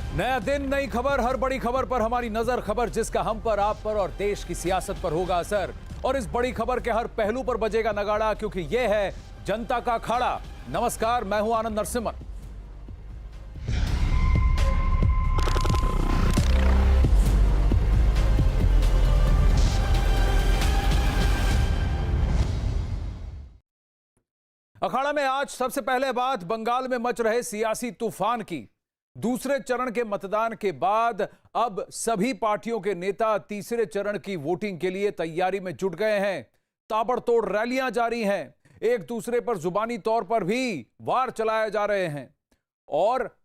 नया दिन, नई खबर, हर बड़ी खबर पर हमारी नजर, खबर जिसका हम पर, आप पर और देश की सियासत पर होगा असर। और इस बड़ी खबर के हर पहलू पर बजेगा नगाड़ा, क्योंकि यह है जनता का अखाड़ा। नमस्कार, मैं हूं आनंद नरसिम्हन। अखाड़ा में आज सबसे पहले बात बंगाल में मच रहे सियासी तूफान की। दूसरे चरण के मतदान के बाद अब सभी पार्टियों के नेता तीसरे चरण की वोटिंग के लिए तैयारी में जुट गए हैं। ताबड़तोड़ रैलियां जारी हैं, एक दूसरे पर जुबानी तौर पर भी वार चलाए जा रहे हैं। और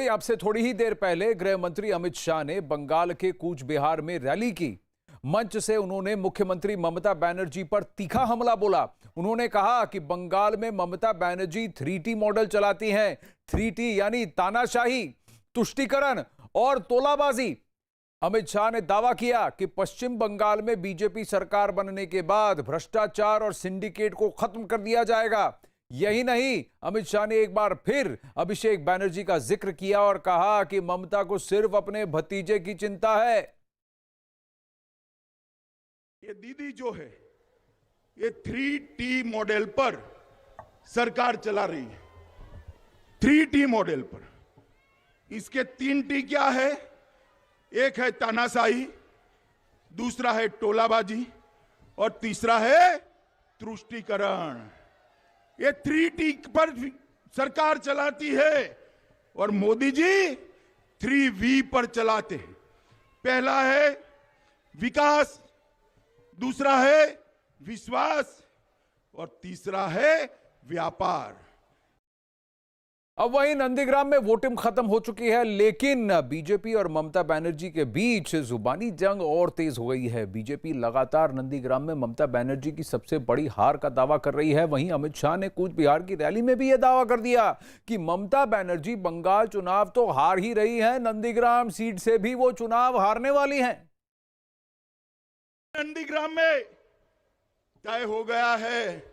अब से थोड़ी ही देर पहले गृह मंत्री अमित शाह ने बंगाल के कूच बिहार में रैली की। मंच से उन्होंने मुख्यमंत्री ममता बनर्जी पर तीखा हमला बोला। उन्होंने कहा कि बंगाल में ममता बनर्जी 3T मॉडल चलाती हैं। 3T यानी तानाशाही, तुष्टीकरण और तोलाबाजी। अमित शाह ने दावा किया कि पश्चिम बंगाल में बीजेपी सरकार बनने के बाद भ्रष्टाचार और सिंडिकेट को खत्म कर दिया जाएगा। यही नहीं, अमित शाह ने एक बार फिर अभिषेक बनर्जी का जिक्र किया और कहा कि ममता को सिर्फ अपने भतीजे की चिंता है। ये दीदी जो है ये 3T मॉडल पर सरकार चला रही है। 3T मॉडल पर इसके 3T क्या है? एक है तानाशाही, दूसरा है टोलाबाजी और तीसरा है तुष्टीकरण। ये 3T पर सरकार चलाती है और मोदी जी 3V पर चलाते हैं। पहला है विकास, दूसरा है विश्वास और तीसरा है व्यापार। अब वहीं नंदीग्राम में वोटिंग खत्म हो चुकी है, लेकिन बीजेपी और ममता बनर्जी के बीच जुबानी जंग और तेज हो गई है। बीजेपी लगातार नंदीग्राम में ममता बनर्जी की सबसे बड़ी हार का दावा कर रही है। वहीं अमित शाह ने कूच बिहार की रैली में भी यह दावा कर दिया कि ममता बनर्जी बंगाल चुनाव तो हार ही रही है, नंदीग्राम सीट से भी वो चुनाव हारने वाली हैं। नंदीग्राम में तय हो गया है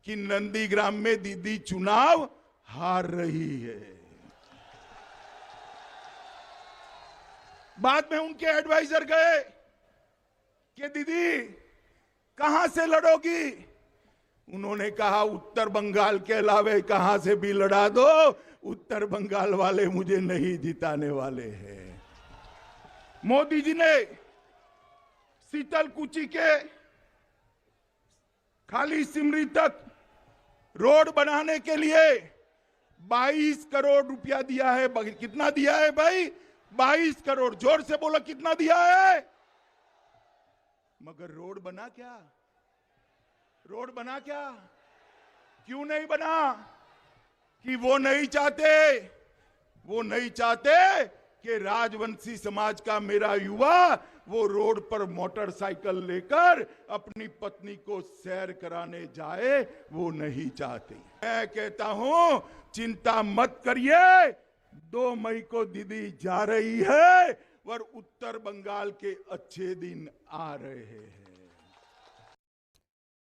कि नंदीग्राम में दीदी चुनाव हार रही है। बाद में उनके एडवाइजर गए कि दीदी कहां से लड़ोगी? उन्होंने कहा उत्तर बंगाल के अलावे कहां से भी लड़ा दो, उत्तर बंगाल वाले मुझे नहीं जिताने वाले हैं। मोदी जी ने शीतलकुची के खाली सिमरी तक रोड बनाने के लिए 22 करोड़ रुपया दिया है। कितना दिया है भाई? 22 करोड़। जोर से बोलो, कितना दिया है? मगर रोड बना क्या? रोड बना क्या? क्यों नहीं बना? कि वो नहीं चाहते कि राजवंशी समाज का मेरा युवा वो रोड पर मोटरसाइकिल लेकर अपनी पत्नी को सैर कराने जाए, वो नहीं चाहते। मैं कहता हूं चिंता मत करिए, 2 मई को दीदी जा रही है और उत्तर बंगाल के अच्छे दिन आ रहे हैं।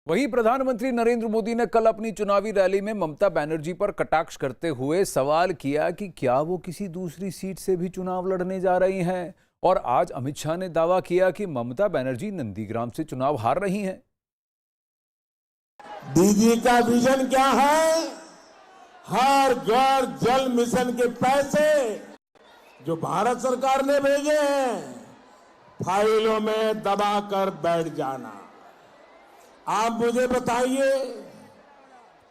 वहीं प्रधानमंत्री नरेंद्र मोदी ने कल अपनी चुनावी रैली में ममता बनर्जी पर कटाक्ष करते हुए सवाल किया कि क्या वो किसी दूसरी सीट से भी चुनाव लड़ने जा रही हैं। और आज अमित शाह ने दावा किया कि ममता बनर्जी नंदीग्राम से चुनाव हार रही हैं। दीदी का विजन क्या है? हर घर जल मिशन के पैसे जो भारत सरकार ने भेजे हैं, फाइलों में दबाकर बैठ जाना। आप मुझे बताइए,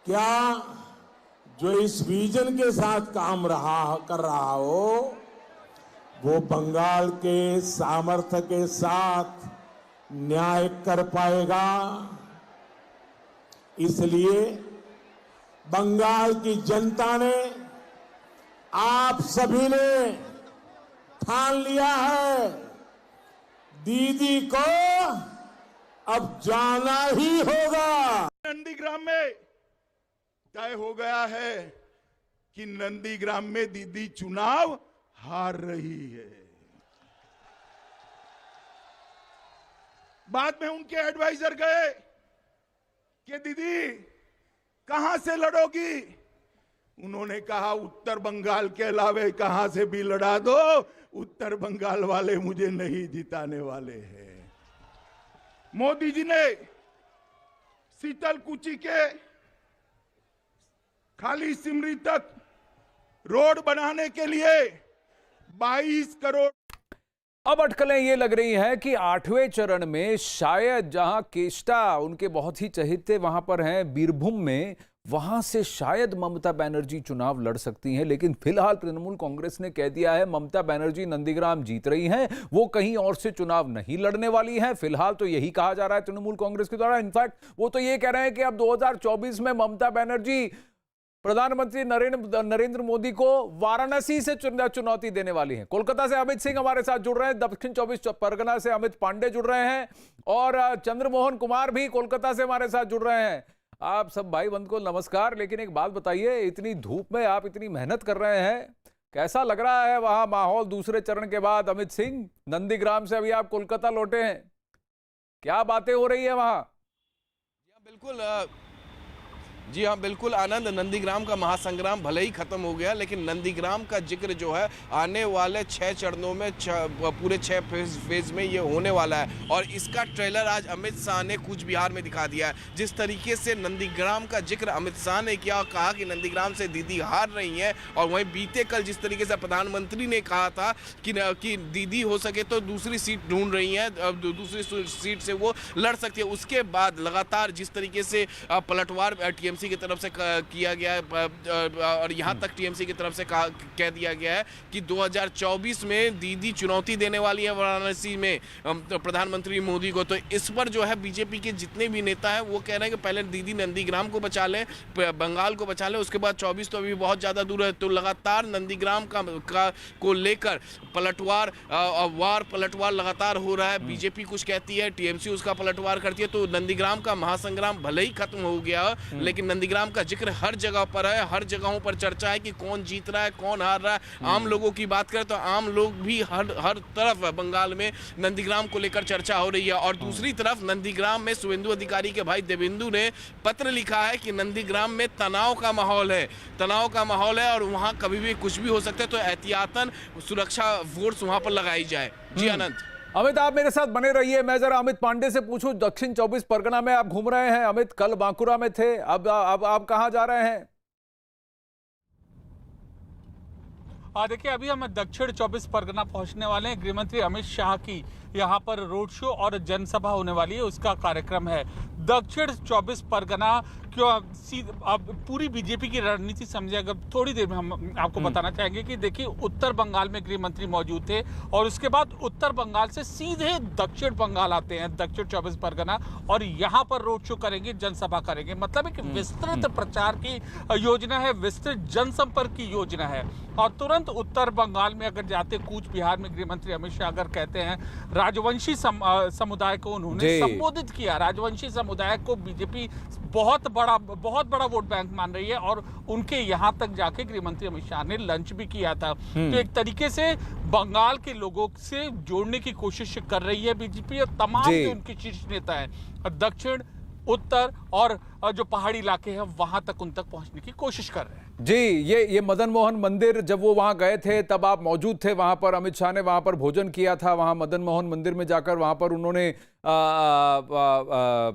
क्या जो इस विजन के साथ काम कर रहा हो वो बंगाल के सामर्थ्य के साथ न्याय कर पाएगा? इसलिए बंगाल की जनता ने, आप सभी ने ठान लिया है, दीदी को अब जाना ही होगा। नंदीग्राम में तय हो गया है कि नंदीग्राम में दीदी चुनाव हार रही है। बाद में उनके एडवाइजर गए कि दीदी कहां से लड़ोगी? उन्होंने कहा उत्तर बंगाल के अलावे कहां से भी लड़ा दो, उत्तर बंगाल वाले मुझे नहीं जिताने वाले हैं। मोदी जी ने शीतलकुची के खाली सिमरी तक रोड बनाने के लिए 22 करोड़। अब अटकलें ये लग रही हैं कि 8वें चरण में शायद जहां केष्टा उनके बहुत ही चहेते वहां पर हैं बीरभूम में, वहां से शायद ममता बनर्जी चुनाव लड़ सकती हैं। लेकिन फिलहाल तृणमूल कांग्रेस ने कह दिया है ममता बनर्जी नंदीग्राम जीत रही हैं, वो कहीं और से चुनाव नहीं लड़ने वाली हैं। फिलहाल तो यही कहा जा रहा है तृणमूल कांग्रेस के द्वारा। इनफैक्ट वो तो ये कह रहे हैं कि अब 2024 में ममता बनर्जी प्रधानमंत्री नरेंद्र मोदी को वाराणसी से चुनौती देने वाली हैं। कोलकाता से अमित सिंह हमारे साथ जुड़ रहे हैं, दक्षिण 24 परगना से अमित पांडे जुड़ रहे हैं और चंद्रमोहन कुमार भी कोलकाता से हमारे साथ जुड़ रहे हैं। आप सब भाई बंद को नमस्कार। लेकिन एक बात बताइए, इतनी धूप में आप इतनी मेहनत कर रहे हैं, कैसा लग रहा है वहां माहौल दूसरे चरण के बाद? अमित सिंह, नंदीग्राम से अभी आप कोलकाता लौटे हैं, क्या बातें हो रही है वहां? जी हाँ बिल्कुल आनंद, नंदीग्राम का महासंग्राम भले ही खत्म हो गया, लेकिन नंदीग्राम का जिक्र जो है आने वाले 6 चरणों में पूरे 6 फेज में ये होने वाला है। और इसका ट्रेलर आज अमित शाह ने कूच बिहार में दिखा दिया है। जिस तरीके से नंदीग्राम का जिक्र अमित शाह ने किया, कहा कि नंदीग्राम से दीदी हार रही हैं, और वहीं बीते कल जिस तरीके से प्रधानमंत्री ने कहा था कि दीदी हो सके तो दूसरी सीट ढूंढ रही हैं, दूसरी सीट से वो लड़ सकती है। उसके बाद लगातार जिस तरीके से पलटवार टीएमसी की तरफ से किया गया है, और यहां तक टीएमसी की तरफ से कह दिया गया है कि 2024 में दीदी चुनौती देने वाली है वाराणसी में प्रधानमंत्री मोदी को। तो इस पर जो है बीजेपी के जितने भी नेता हैं वो कह रहे हैं कि पहले दीदी नंदीग्राम को बचा लें, बंगाल को बचा लें, उसके बाद 24 तो अभी बहुत ज्यादा दूर है। तो लगातार नंदीग्राम को लेकर पलटवार लगातार हो रहा है। बीजेपी कुछ कहती है, टीएमसी उसका पलटवार करती है। तो नंदीग्राम का महासंग्राम भले ही खत्म हो गया, लेकिन नंदीग्राम का जिक्र हर जगह पर है, हर जगहों पर चर्चा है कि कौन जीत रहा है, कौन हार रहा है। आम लोगों की बात करें तो आम लोग भी हर तरफ बंगाल में नंदीग्राम को लेकर चर्चा हो रही है। और दूसरी तरफ नंदीग्राम में शुभेंदु अधिकारी के भाई देवेंदु ने पत्र लिखा है कि नंदीग्राम में तनाव का माहौल है और वहां कभी भी कुछ भी हो सकता है, तो एहतियातन सुरक्षा फोर्स वहां पर लगाई जाए। जी आनंद। अमित, आप मेरे साथ बने रहिए। मैं जरा अमित पांडे से पूछूं, दक्षिण 24 परगना में आप घूम रहे हैं। अमित, कल बांकुरा में थे, अब आप कहां जा रहे हैं? देखिए, अभी हम दक्षिण 24 परगना पहुंचने वाले हैं। गृहमंत्री अमित शाह की यहाँ पर रोड शो और जनसभा होने वाली है, उसका कार्यक्रम है। दक्षिण 24 परगना क्यों, अब पूरी बीजेपी की रणनीति समझे अगर थोड़ी देर में हम आपको बताना चाहेंगे कि देखिए, उत्तर बंगाल में गृह मंत्री मौजूद थे और उसके बाद उत्तर बंगाल से सीधे दक्षिण बंगाल आते हैं दक्षिण 24 परगना, और यहाँ पर रोड शो करेंगे, जनसभा करेंगे। मतलब एक विस्तृत प्रचार की योजना है, विस्तृत जनसंपर्क की योजना है। और तुरंत उत्तर बंगाल में अगर जाते, कूच बिहार में गृह मंत्री अमित शाह अगर कहते हैं, राजवंशी समुदाय को उन्होंने संबोधित किया। राजवंशी समुदाय को बीजेपी बहुत बड़ा वोट बैंक मान रही है, और उनके यहां तक जाके गृह मंत्री अमित शाह ने लंच भी किया था। तो एक तरीके से बंगाल के लोगों से जोड़ने की कोशिश कर रही है बीजेपी, और तमाम जो उनके शीर्ष नेता हैं दक्षिण, उत्तर और जो पहाड़ी इलाके हैं वहां तक उन तक पहुंचने की कोशिश कर रहे हैं। जी, ये मदन मोहन मंदिर, जब वो वहां गए थे तब आप मौजूद थे वहां पर। अमित शाह ने वहां पर भोजन किया था, वहां मदन मोहन मंदिर में जाकर वहां पर उन्होंने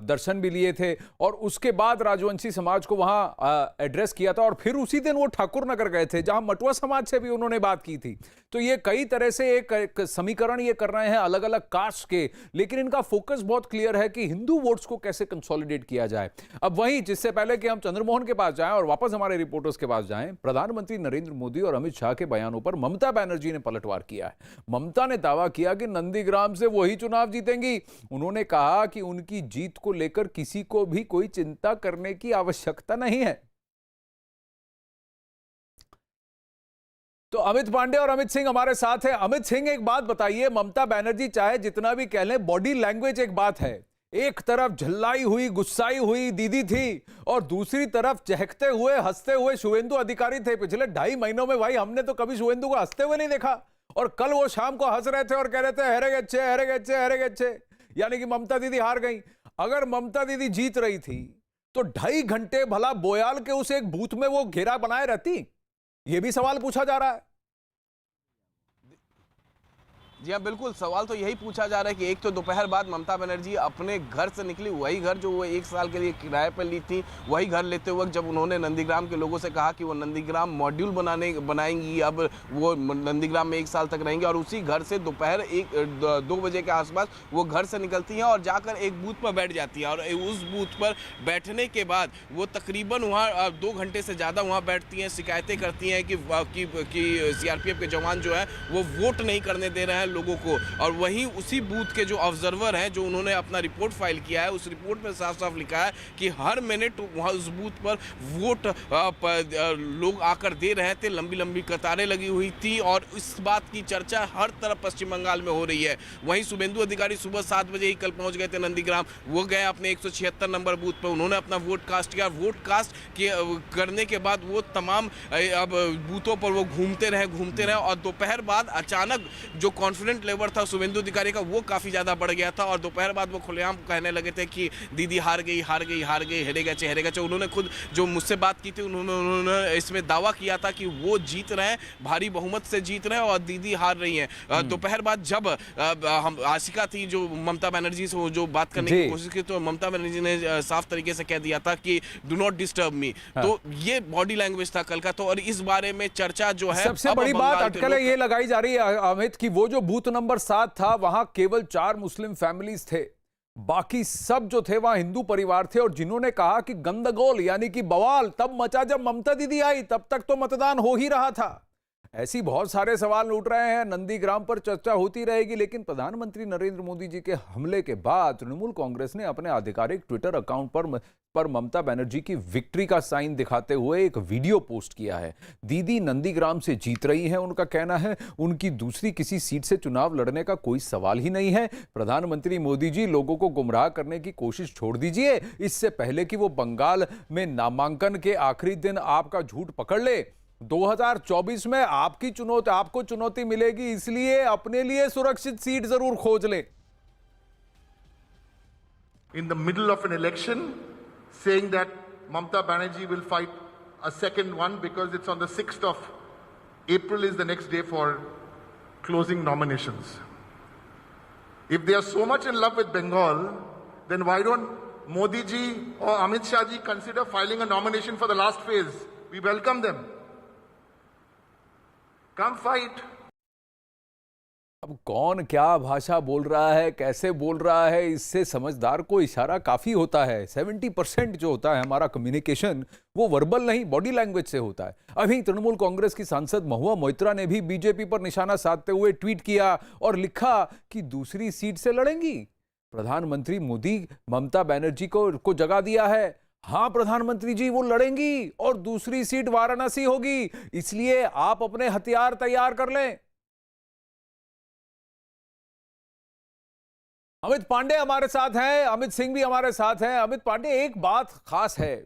दर्शन भी लिए थे, और उसके बाद राजवंशी समाज को वहां एड्रेस किया था। और फिर उसी दिन वो ठाकुर नगर गए थे, जहां मटुआ समाज से भी उन्होंने बात की थी। तो ये कई तरह से एक समीकरण ये कर रहे हैं अलग अलग कास्ट के, लेकिन इनका फोकस बहुत क्लियर है कि हिंदू वोट्स को कैसे कंसोलिडेट किया जाए। अब वहीं, जिससे पहले कि हम चंद्रमोहन के पास जाएं और वापस हमारे रिपोर्टर्स के पास जाएं, प्रधानमंत्री नरेंद्र मोदी और अमित शाह के बयानों पर ममता बनर्जी ने पलटवार किया है। ममता ने दावा किया कि नंदीग्राम से वही चुनाव जीतेंगी। उन्होंने कहा कि उनकी जीत को लेकर किसी को भी कोई चिंता करने की आवश्यकता नहीं है। तो अमित पांडे और अमित सिंह हमारे साथ हैं। अमित सिंह, एक बात बताइए, ममता बनर्जी चाहे जितना भी कह लें, बॉडी लैंग्वेज एक बात है। एक तरफ झल्लाई हुई, गुस्साई हुई दीदी थी, और दूसरी तरफ चहकते हुए, हंसते हुए शुभेंदु अधिकारी थे। पिछले 2.5 महीनों में भाई हमने तो कभी शुभेंदु को हंसते हुए नहीं देखा, और कल वो शाम को हंस रहे थे और कह रहे थे हरे गच्छे, हरे गच्छे, हरे गच्छे, यानी कि ममता दीदी हार गई। अगर ममता दीदी जीत रही थी तो 2.5 घंटे भला बोयाल के उस एक बूथ में वो घेरा बनाए रहती? यह भी सवाल पूछा जा रहा है। जी हाँ, बिल्कुल सवाल तो यही पूछा जा रहा है कि एक तो दोपहर बाद ममता बनर्जी अपने घर से निकली, वही घर जो वो 1 साल के लिए किराए पर ली थी, वही घर लेते वक्त जब उन्होंने नंदीग्राम के लोगों से कहा कि वो नंदीग्राम मॉड्यूल बनाएंगी, अब वो नंदीग्राम में 1 साल तक रहेंगे, और उसी घर से दोपहर 2 बजे के आसपास वो घर से निकलती हैं और जाकर एक बूथ पर बैठ जाती हैं, और उस बूथ पर बैठने के बाद वो तकरीबन वहाँ 2 घंटे से ज़्यादा वहाँ बैठती हैं, शिकायतें करती हैं कि CRPF के जवान जो है वो वोट नहीं करने दे रहे हैं लोगों को। और वहीं उसी बूथ के जो ऑब्जर्वर हैं, जो उन्होंने अपना रिपोर्ट फाइल किया है, उस रिपोर्ट में साफ साफ लिखा है कि हर मिनट वहाँ उस बूथ पर वोट लोग आकर दे रहे थे, लंबी लंबी कतारें लगी हुई थी, और इस बात की चर्चा हर तरफ पश्चिम बंगाल में हो रही है। वहीं शुभेंदु अधिकारी सुबह 7 बजे ही कल पहुंच गए थे नंदीग्राम, वो गए अपने 176 नंबर बूथ पर, उन्होंने अपना वोट कास्ट किया। वोट कास्ट करने के बाद वो तमाम अब बूथों पर वो घूमते रहे, और दोपहर बाद अचानक जो कॉन्फिडेंट लेवल था शुभेंदु अधिकारी का वो काफ़ी ज़्यादा बढ़ गया था, और दोपहर बाद वो खुलेआम कहने लगे थे कि दीदी हार गई, हेरेगा। उन्होंने खुद जो मुझसे बात की थी, उन्होंने इसमें दावा किया था कि वो जीत रहे हैं, भारी बहुमत से जीत रहे हैं, और दीदी हार रही हैं। दोपहर बाद जब हम आशिका थी जो ममता बनर्जी से जो बात करने की कोशिश की, तो ममता बनर्जी ने साफ तरीके से कह दिया था कि डू नॉट डिस्टर्ब मी। तो ये बॉडी लैंग्वेज था कल का। तो और इस बारे में चर्चा जो है, सबसे बड़ी बात अटकलें ये लगाई जा रही है अमित कि वो जो बूथ नंबर 7 था, वहां केवल 4 मुस्लिम फैमिलीज थे, बाकी सब जो थे वहां हिंदू परिवार थे, और जिन्होंने कहा कि गंदगोल यानी कि बवाल तब मचा जब ममता दीदी आई, तब तक तो मतदान हो ही रहा था। ऐसी बहुत सारे सवाल उठ रहे हैं, नंदीग्राम पर चर्चा होती रहेगी, लेकिन प्रधानमंत्री नरेंद्र मोदी जी के हमले के बाद तृणमूल कांग्रेस ने अपने आधिकारिक ट्विटर अकाउंट पर ममता बनर्जी की विक्ट्री का साइन दिखाते हुए एक वीडियो पोस्ट किया है। दीदी नंदीग्राम से जीत रही हैं, उनका कहना है। उनकी दूसरी किसी सीट से चुनाव लड़ने का कोई सवाल ही नहीं है। प्रधानमंत्री मोदी जी, लोगों को गुमराह करने की कोशिश छोड़ दीजिए। इससे पहले कि वो बंगाल में नामांकन के आखिरी दिन आपका झूठ पकड़ ले, 2024 में आपको चुनौती मिलेगी, इसलिए अपने लिए सुरक्षित सीट जरूर खोज ले। In the middle of an election, saying that Mamta Banerjee will fight a second one because it's on the 6th of April is the next day for closing nominations. If they are so much in love with Bengal, then why don't Modi ji or Amit Shah ji consider filing a nomination for the last phase? We welcome them. Come fight. अब कौन क्या भाषा बोल रहा है, कैसे बोल रहा है, इससे समझदार को इशारा काफी होता है। 70% जो होता है हमारा कम्युनिकेशन, वो वर्बल नहीं, बॉडी लैंग्वेज से होता है। अभी तृणमूल कांग्रेस की सांसद महुआ मोइत्रा ने भी बीजेपी पर निशाना साधते हुए ट्वीट किया और लिखा कि दूसरी सीट से लड़ेंगी। प्रधानमंत्री मोदी ममता बनर्जी को जगा दिया है। हाँ प्रधानमंत्री जी, वो लड़ेंगी और दूसरी सीट वाराणसी होगी, इसलिए आप अपने हथियार तैयार कर लें। अमित पांडे हमारे साथ हैं, अमित सिंह भी हमारे साथ हैं। अमित पांडे, एक बात खास है,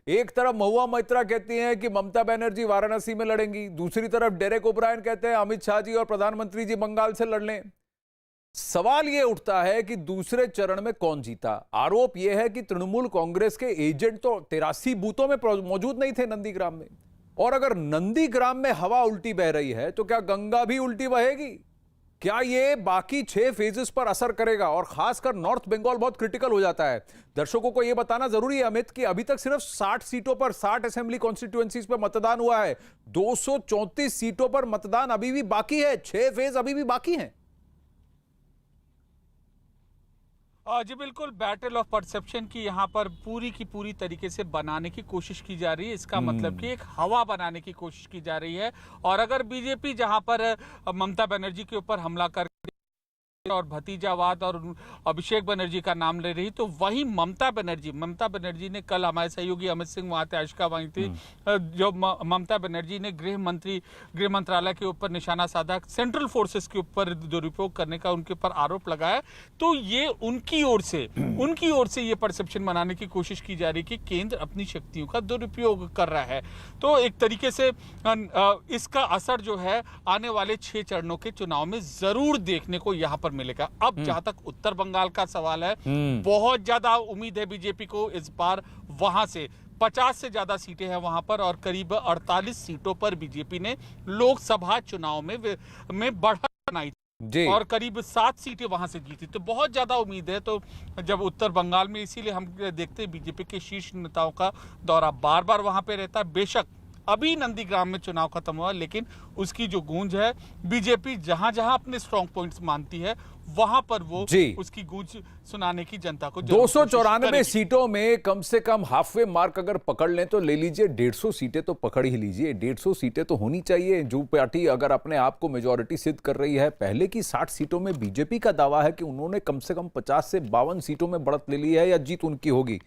एक तरफ महुआ मोइत्रा कहती हैं कि ममता बनर्जी वाराणसी में लड़ेंगी, दूसरी तरफ डेरेक ओब्रायन कहते हैं अमित शाह जी और प्रधानमंत्री जी बंगाल से लड़ लें। सवाल यह उठता है कि दूसरे चरण में कौन जीता। आरोप यह है कि तृणमूल कांग्रेस के एजेंट तो 83 बूथों में मौजूद नहीं थे नंदीग्राम में, और अगर नंदीग्राम में हवा उल्टी बह रही है तो क्या गंगा भी उल्टी बहेगी? क्या ये बाकी 6 फेजेस पर असर करेगा? और खासकर नॉर्थ बंगाल बहुत क्रिटिकल हो जाता है। दर्शकों को यह बताना जरूरी है अमित कि अभी तक सिर्फ 60 सीटों पर, 60 असेंबली कॉन्स्टिट्यूएंसीज पर मतदान हुआ है। 234 सीटों पर मतदान अभी भी बाकी है, 6 फेज अभी भी बाकी हैं। जी बिल्कुल, बैटल ऑफ परसेप्शन की यहाँ पर पूरी की पूरी तरीके से बनाने की कोशिश की जा रही है। इसका मतलब कि एक हवा बनाने की कोशिश की जा रही है। और अगर बीजेपी जहाँ पर ममता बनर्जी के ऊपर हमला कर और भतीजावाद और अभिषेक बनर्जी का नाम ले रही, तो वही ममता बनर्जी ने कल हमारे सहयोगी अमित सिंह वहां थे, आशिका वहीं थी, जो ममता बनर्जी ने गृह मंत्रालय के ऊपर निशाना साधा, सेंट्रल फोर्सेस के ऊपर दुरुपयोग करने का उनके ऊपर आरोप लगाया। तो ये उनकी ओर से ये परसेप्शन बनाने की कोशिश की जा रही कि केंद्र अपनी शक्तियों का दुरुपयोग कर रहा है। तो एक तरीके से इसका असर जो है आने वाले 6 चरणों के चुनाव में जरूर देखने को यहाँ पर मिलेगा। अब जहां तक उत्तर बंगाल का सवाल है, बहुत ज्यादा उम्मीद है बीजेपी को इस बार वहां से 50 से ज्यादा सीटें हैं वहां पर, और करीब 48 सीटों पर बीजेपी ने लोकसभा चुनाव में बढ़त बनाई जी। और करीब 7 सीटें वहां से जीती, तो बहुत ज्यादा उम्मीद है। तो जब उत्तर बंगाल में, इसीलिए हम देखते हैं बीजेपी के शीर्ष नेताओं का दौरा बार बार वहां पे रहता है। बेशक अभी नंदीग्राम में चुनाव खत्म हुआ, लेकिन उसकी जो गूंज है, बीजेपी जहां जहां अपने स्ट्रॉन्ग पॉइंट्स मानती है वहां पर वो उसकी गूंज सुनाने की जनता को 294 सीटों में कम से कम हाफवे मार्क अगर पकड़ लें तो ले लीजिए 150 सीटें तो पकड़ ही लीजिए। 150 सीटें तो होनी चाहिए। जो पार्टी अगर अपने आप को मेजॉरिटी सिद्ध कर रही है, पहले की 60 सीटों में बीजेपी का दावा है कि उन्होंने कम से कम 50 से 52 सीटों में बढ़त ले ली है या जीत उनकी होगी,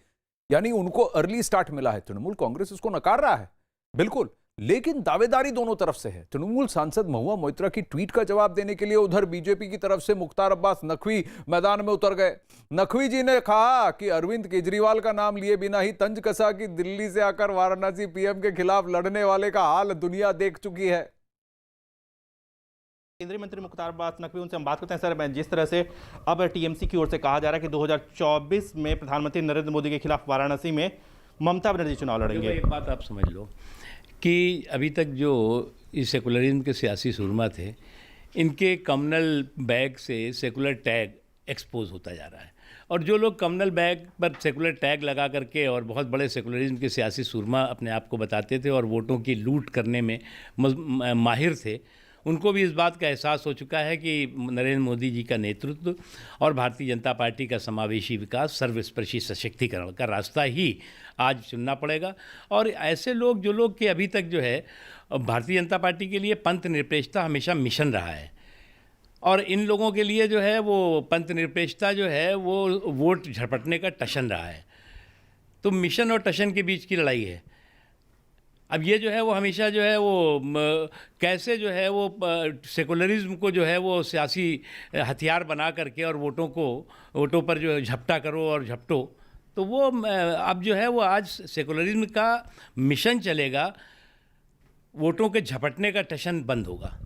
यानी उनको अर्ली स्टार्ट मिला है। तृणमूल कांग्रेस इसको नकार रहा है, बिल्कुल, लेकिन दावेदारी दोनों तरफ से है। तृणमूल सांसद महुआ मोइत्रा की ट्वीट का जवाब देने के लिए उधर बीजेपी की तरफ से मुख्तार अब्बास नकवी मैदान में उतर गए। नकवी जी ने कहा कि अरविंद केजरीवाल का नाम लिए बिना ही तंज कसा कि दिल्ली से आकर वाराणसी पीएम के खिलाफ लड़ने वाले का हाल दुनिया देख चुकी है। केंद्रीय मंत्री मुख्तार अब्बास नकवी, उनसे हम बात करते हैं। सर, जिस तरह से अब टीएमसी की ओर से कहा जा रहा है कि 2024 में प्रधानमंत्री नरेंद्र मोदी के खिलाफ वाराणसी में ममता बनर्जी चुनाव लड़ेंगे। एक बात आप समझ लो कि अभी तक जो इस सेकुलरिज्म के सियासी सुरमा थे, इनके कम्युनल बैग से सेकुलर टैग एक्सपोज होता जा रहा है, और जो लोग कम्युनल बैग पर सेकुलर टैग लगा करके और बहुत बड़े सेकुलरिज्म के सियासी सुरमा अपने आप को बताते थे और वोटों की लूट करने में माहिर थे, उनको भी इस बात का एहसास हो चुका है कि नरेंद्र मोदी जी का नेतृत्व और भारतीय जनता पार्टी का समावेशी विकास, सर्वस्पर्शी सशक्तिकरण का रास्ता ही आज चुनना पड़ेगा। और ऐसे लोग, जो लोग कि अभी तक जो है भारतीय जनता पार्टी के लिए पंथ निरपेक्षता हमेशा मिशन रहा है, और इन लोगों के लिए जो है वो पंथ निरपेक्षता जो है वो वोट झपटने का टशन रहा है। तो मिशन और टशन के बीच की लड़ाई है। अब ये जो है वो हमेशा जो है वो कैसे जो है वो सेकुलरिज्म को जो है वो सियासी हथियार बना करके और वोटों पर जो झपटा करो और झपटो, तो वो अब जो है वो आज सेकुलरिज्म का मिशन चलेगा, वोटों के झपटने का टशन बंद होगा।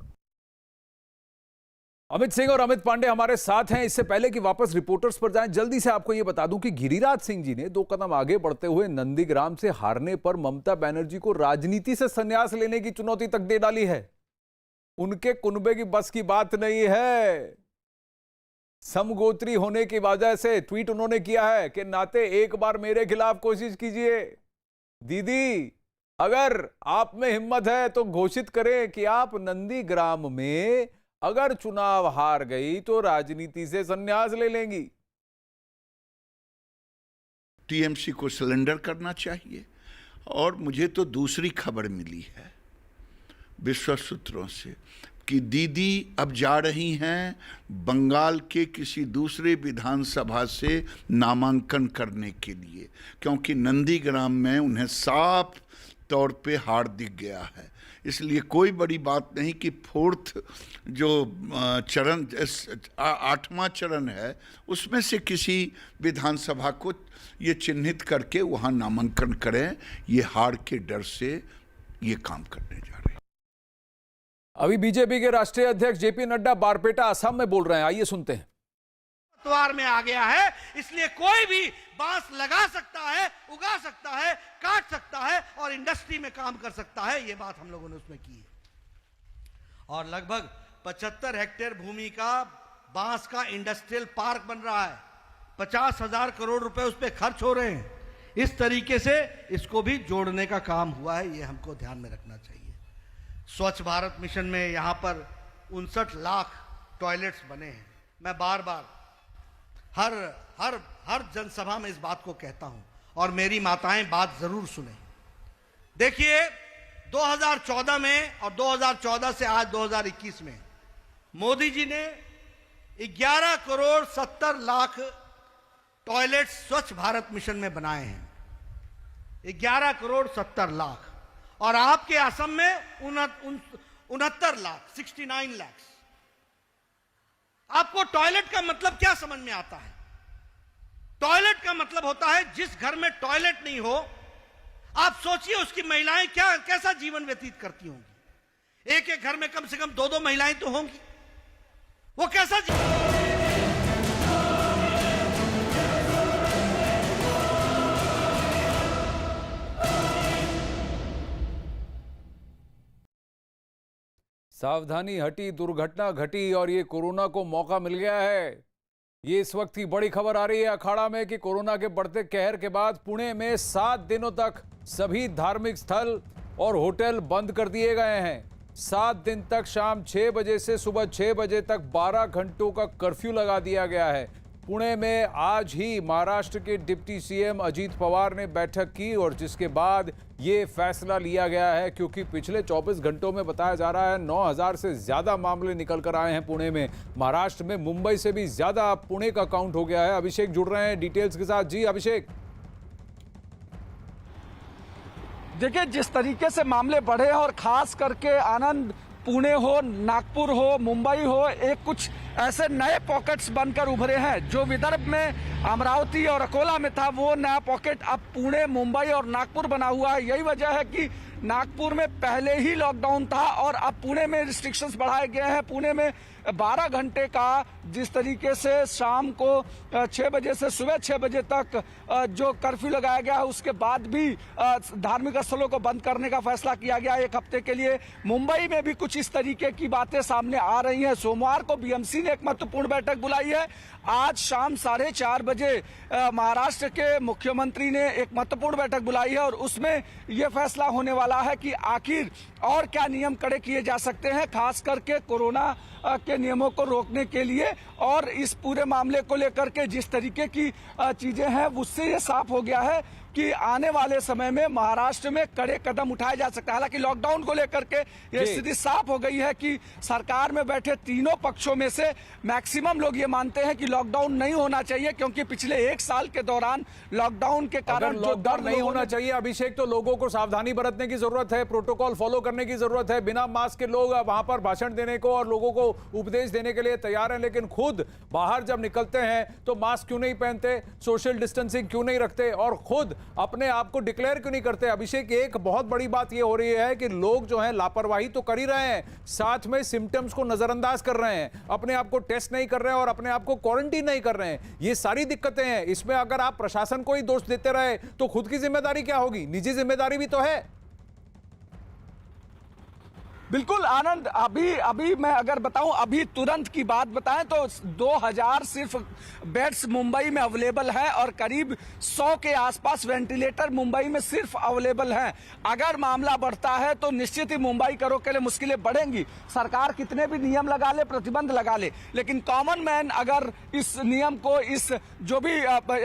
अमित सिंह और अमित पांडे हमारे साथ हैं। इससे पहले कि वापस रिपोर्टर्स पर जाएं, जल्दी से आपको यह बता दूं कि गिरिराज सिंह जी ने 2 कदम आगे बढ़ते हुए नंदीग्राम से हारने पर ममता बनर्जी को राजनीति से संन्यास लेने की चुनौती तक दे डाली है। उनके कुनबे की बस की बात नहीं है। समगोत्री होने की वजह से ट्वीट उन्होंने किया है कि नाते एक बार मेरे खिलाफ कोशिश कीजिए। दीदी, अगर आप में हिम्मत है तो घोषित करें कि आप नंदीग्राम में अगर चुनाव हार गई तो राजनीति से संन्यास ले लेंगी। टीएमसी को सरेंडर करना चाहिए। और मुझे तो दूसरी खबर मिली है विश्वस्त सूत्रों से कि दीदी अब जा रही हैं बंगाल के किसी दूसरे विधानसभा से नामांकन करने के लिए, क्योंकि नंदीग्राम में उन्हें साफ तौर पे हार दिख गया है। इसलिए कोई बड़ी बात नहीं कि 4th जो चरण 8वां चरण है उसमें से किसी विधानसभा को ये चिन्हित करके वहाँ नामांकन करें। ये हार के डर से ये काम करने जा रहे हैं। अभी बीजेपी के राष्ट्रीय अध्यक्ष जेपी नड्डा बारपेटा असम में बोल रहे हैं, आइए सुनते हैं। द्वार में आ गया है, इसलिए कोई भी बांस लगा सकता है, उगा सकता है, काट सकता है और इंडस्ट्री में काम कर सकता है। यह बात हम लोगों ने उसमें की है। और लगभग 75 हेक्टेयर भूमि का बांस का इंडस्ट्रियल पार्क बन रहा है। 50,000 करोड़ रुपए उस पर खर्च हो रहे हैं। इस तरीके से इसको भी जोड़ने का काम हुआ है, यह हमको ध्यान में रखना चाहिए। स्वच्छ भारत मिशन में यहां पर 59 लाख टॉयलेट्स बने हैं। मैं बार बार हर जनसभा में इस बात को कहता हूं और मेरी माताएं बात जरूर सुने। देखिए 2014 में और 2014 से आज 2021 में मोदी जी ने 11 करोड़ 70 लाख टॉयलेट स्वच्छ भारत मिशन में बनाए हैं। 11 करोड़ 70 लाख। और आपके असम में 69 लाख 69 लाख। आपको टॉयलेट का मतलब क्या समझ में आता है? टॉयलेट का मतलब होता है जिस घर में टॉयलेट नहीं हो, आप सोचिए उसकी महिलाएं कैसा जीवन व्यतीत करती होंगी। एक एक घर में कम से कम 2-2 महिलाएं तो होंगी। वो कैसा सावधानी हटी, दुर्घटना घटी और ये कोरोना को मौका मिल गया है। ये इस वक्त की बड़ी खबर आ रही है अखाड़ा में कि कोरोना के बढ़ते कहर के बाद पुणे में 7 दिनों तक सभी धार्मिक स्थल और होटल बंद कर दिए गए हैं। 7 दिन तक शाम 6 बजे से सुबह 6 बजे तक 12 घंटों का कर्फ्यू लगा दिया गया है। पुणे में आज ही महाराष्ट्र के डिप्टी सीएम अजीत पवार ने बैठक की और जिसके बाद ये फैसला लिया गया है, क्योंकि पिछले 24 घंटों में बताया जा रहा है 9000 से ज्यादा मामले निकल कर आए हैं पुणे में। महाराष्ट्र में मुंबई से भी ज्यादा पुणे का काउंट हो गया है। अभिषेक जुड़ रहे हैं डिटेल्स के साथ। जी अभिषेक। देखिए, जिस तरीके से मामले बढ़े हैं और खास करके आनंद, पुणे हो, नागपुर हो, मुंबई हो, एक कुछ ऐसे नए पॉकेट्स बनकर उभरे हैं। जो विदर्भ में अमरावती और अकोला में था, वो नया पॉकेट अब पुणे, मुंबई और नागपुर बना हुआ है। यही वजह है कि नागपुर में पहले ही लॉकडाउन था और अब पुणे में रिस्ट्रिक्शंस बढ़ाए गए हैं। पुणे में 12 घंटे का जिस तरीके से शाम को 6 बजे से सुबह 6 बजे तक जो कर्फ्यू लगाया गया है, उसके बाद भी धार्मिक स्थलों को बंद करने का फैसला किया गया एक हफ्ते के लिए। मुंबई में भी कुछ इस तरीके की बातें सामने आ रही हैं। सोमवार को बीएमसी ने एक महत्वपूर्ण बैठक बुलाई है। आज शाम 4:30 बजे महाराष्ट्र के मुख्यमंत्री ने एक महत्वपूर्ण बैठक बुलाई है और उसमें यह फैसला होने वाला है कि आखिर और क्या नियम कड़े किए जा सकते हैं, खास करके कोरोना के नियमों को रोकने के लिए। और इस पूरे मामले को लेकर के जिस तरीके की चीजें हैं, उससे ये साफ हो गया है कि आने वाले समय में महाराष्ट्र में कड़े कदम उठाए जा सकते हैं। हालांकि लॉकडाउन को लेकर के ये स्थिति साफ हो गई है कि सरकार में बैठे तीनों पक्षों में से मैक्सिमम लोग ये मानते हैं कि लॉकडाउन नहीं होना चाहिए, क्योंकि पिछले 1 साल के दौरान लॉकडाउन के कारण जो लॉकडाउन नहीं होना चाहिए अभिषेक, तो लोगों को सावधानी बरतने की जरूरत है, प्रोटोकॉल फॉलो करने की जरूरत है। बिना मास्क के लोग वहां पर भाषण देने को और लोगों को उपदेश देने के लिए तैयार हैं, लेकिन खुद बाहर जब निकलते हैं तो मास्क क्यों नहीं पहनते, सोशल डिस्टेंसिंग क्यों नहीं रखते और खुद अपने आप को डिक्लेयर क्यों नहीं करते। अभिषेक, एक बहुत बड़ी बात यह हो रही है कि लोग जो हैं लापरवाही तो कर ही रहे हैं, साथ में सिम्टम्स को नजरअंदाज कर रहे हैं, अपने आप को टेस्ट नहीं कर रहे हैं और अपने आप को क्वारंटीन नहीं कर रहे हैं। ये सारी दिक्कतें हैं। इसमें अगर आप प्रशासन को ही दोष देते रहे तो खुद की जिम्मेदारी क्या होगी? निजी जिम्मेदारी भी तो है। बिल्कुल आनंद, अभी मैं अगर बताऊं, अभी तुरंत की बात बताएं तो 2000 सिर्फ बेड्स मुंबई में अवेलेबल है और करीब 100 के आसपास वेंटिलेटर मुंबई में सिर्फ अवेलेबल हैं। अगर मामला बढ़ता है तो निश्चित ही मुंबई करों के लिए मुश्किलें बढ़ेंगी। सरकार कितने भी नियम लगा ले, प्रतिबंध लगा ले, लेकिन कॉमन मैन अगर इस नियम को, इस जो भी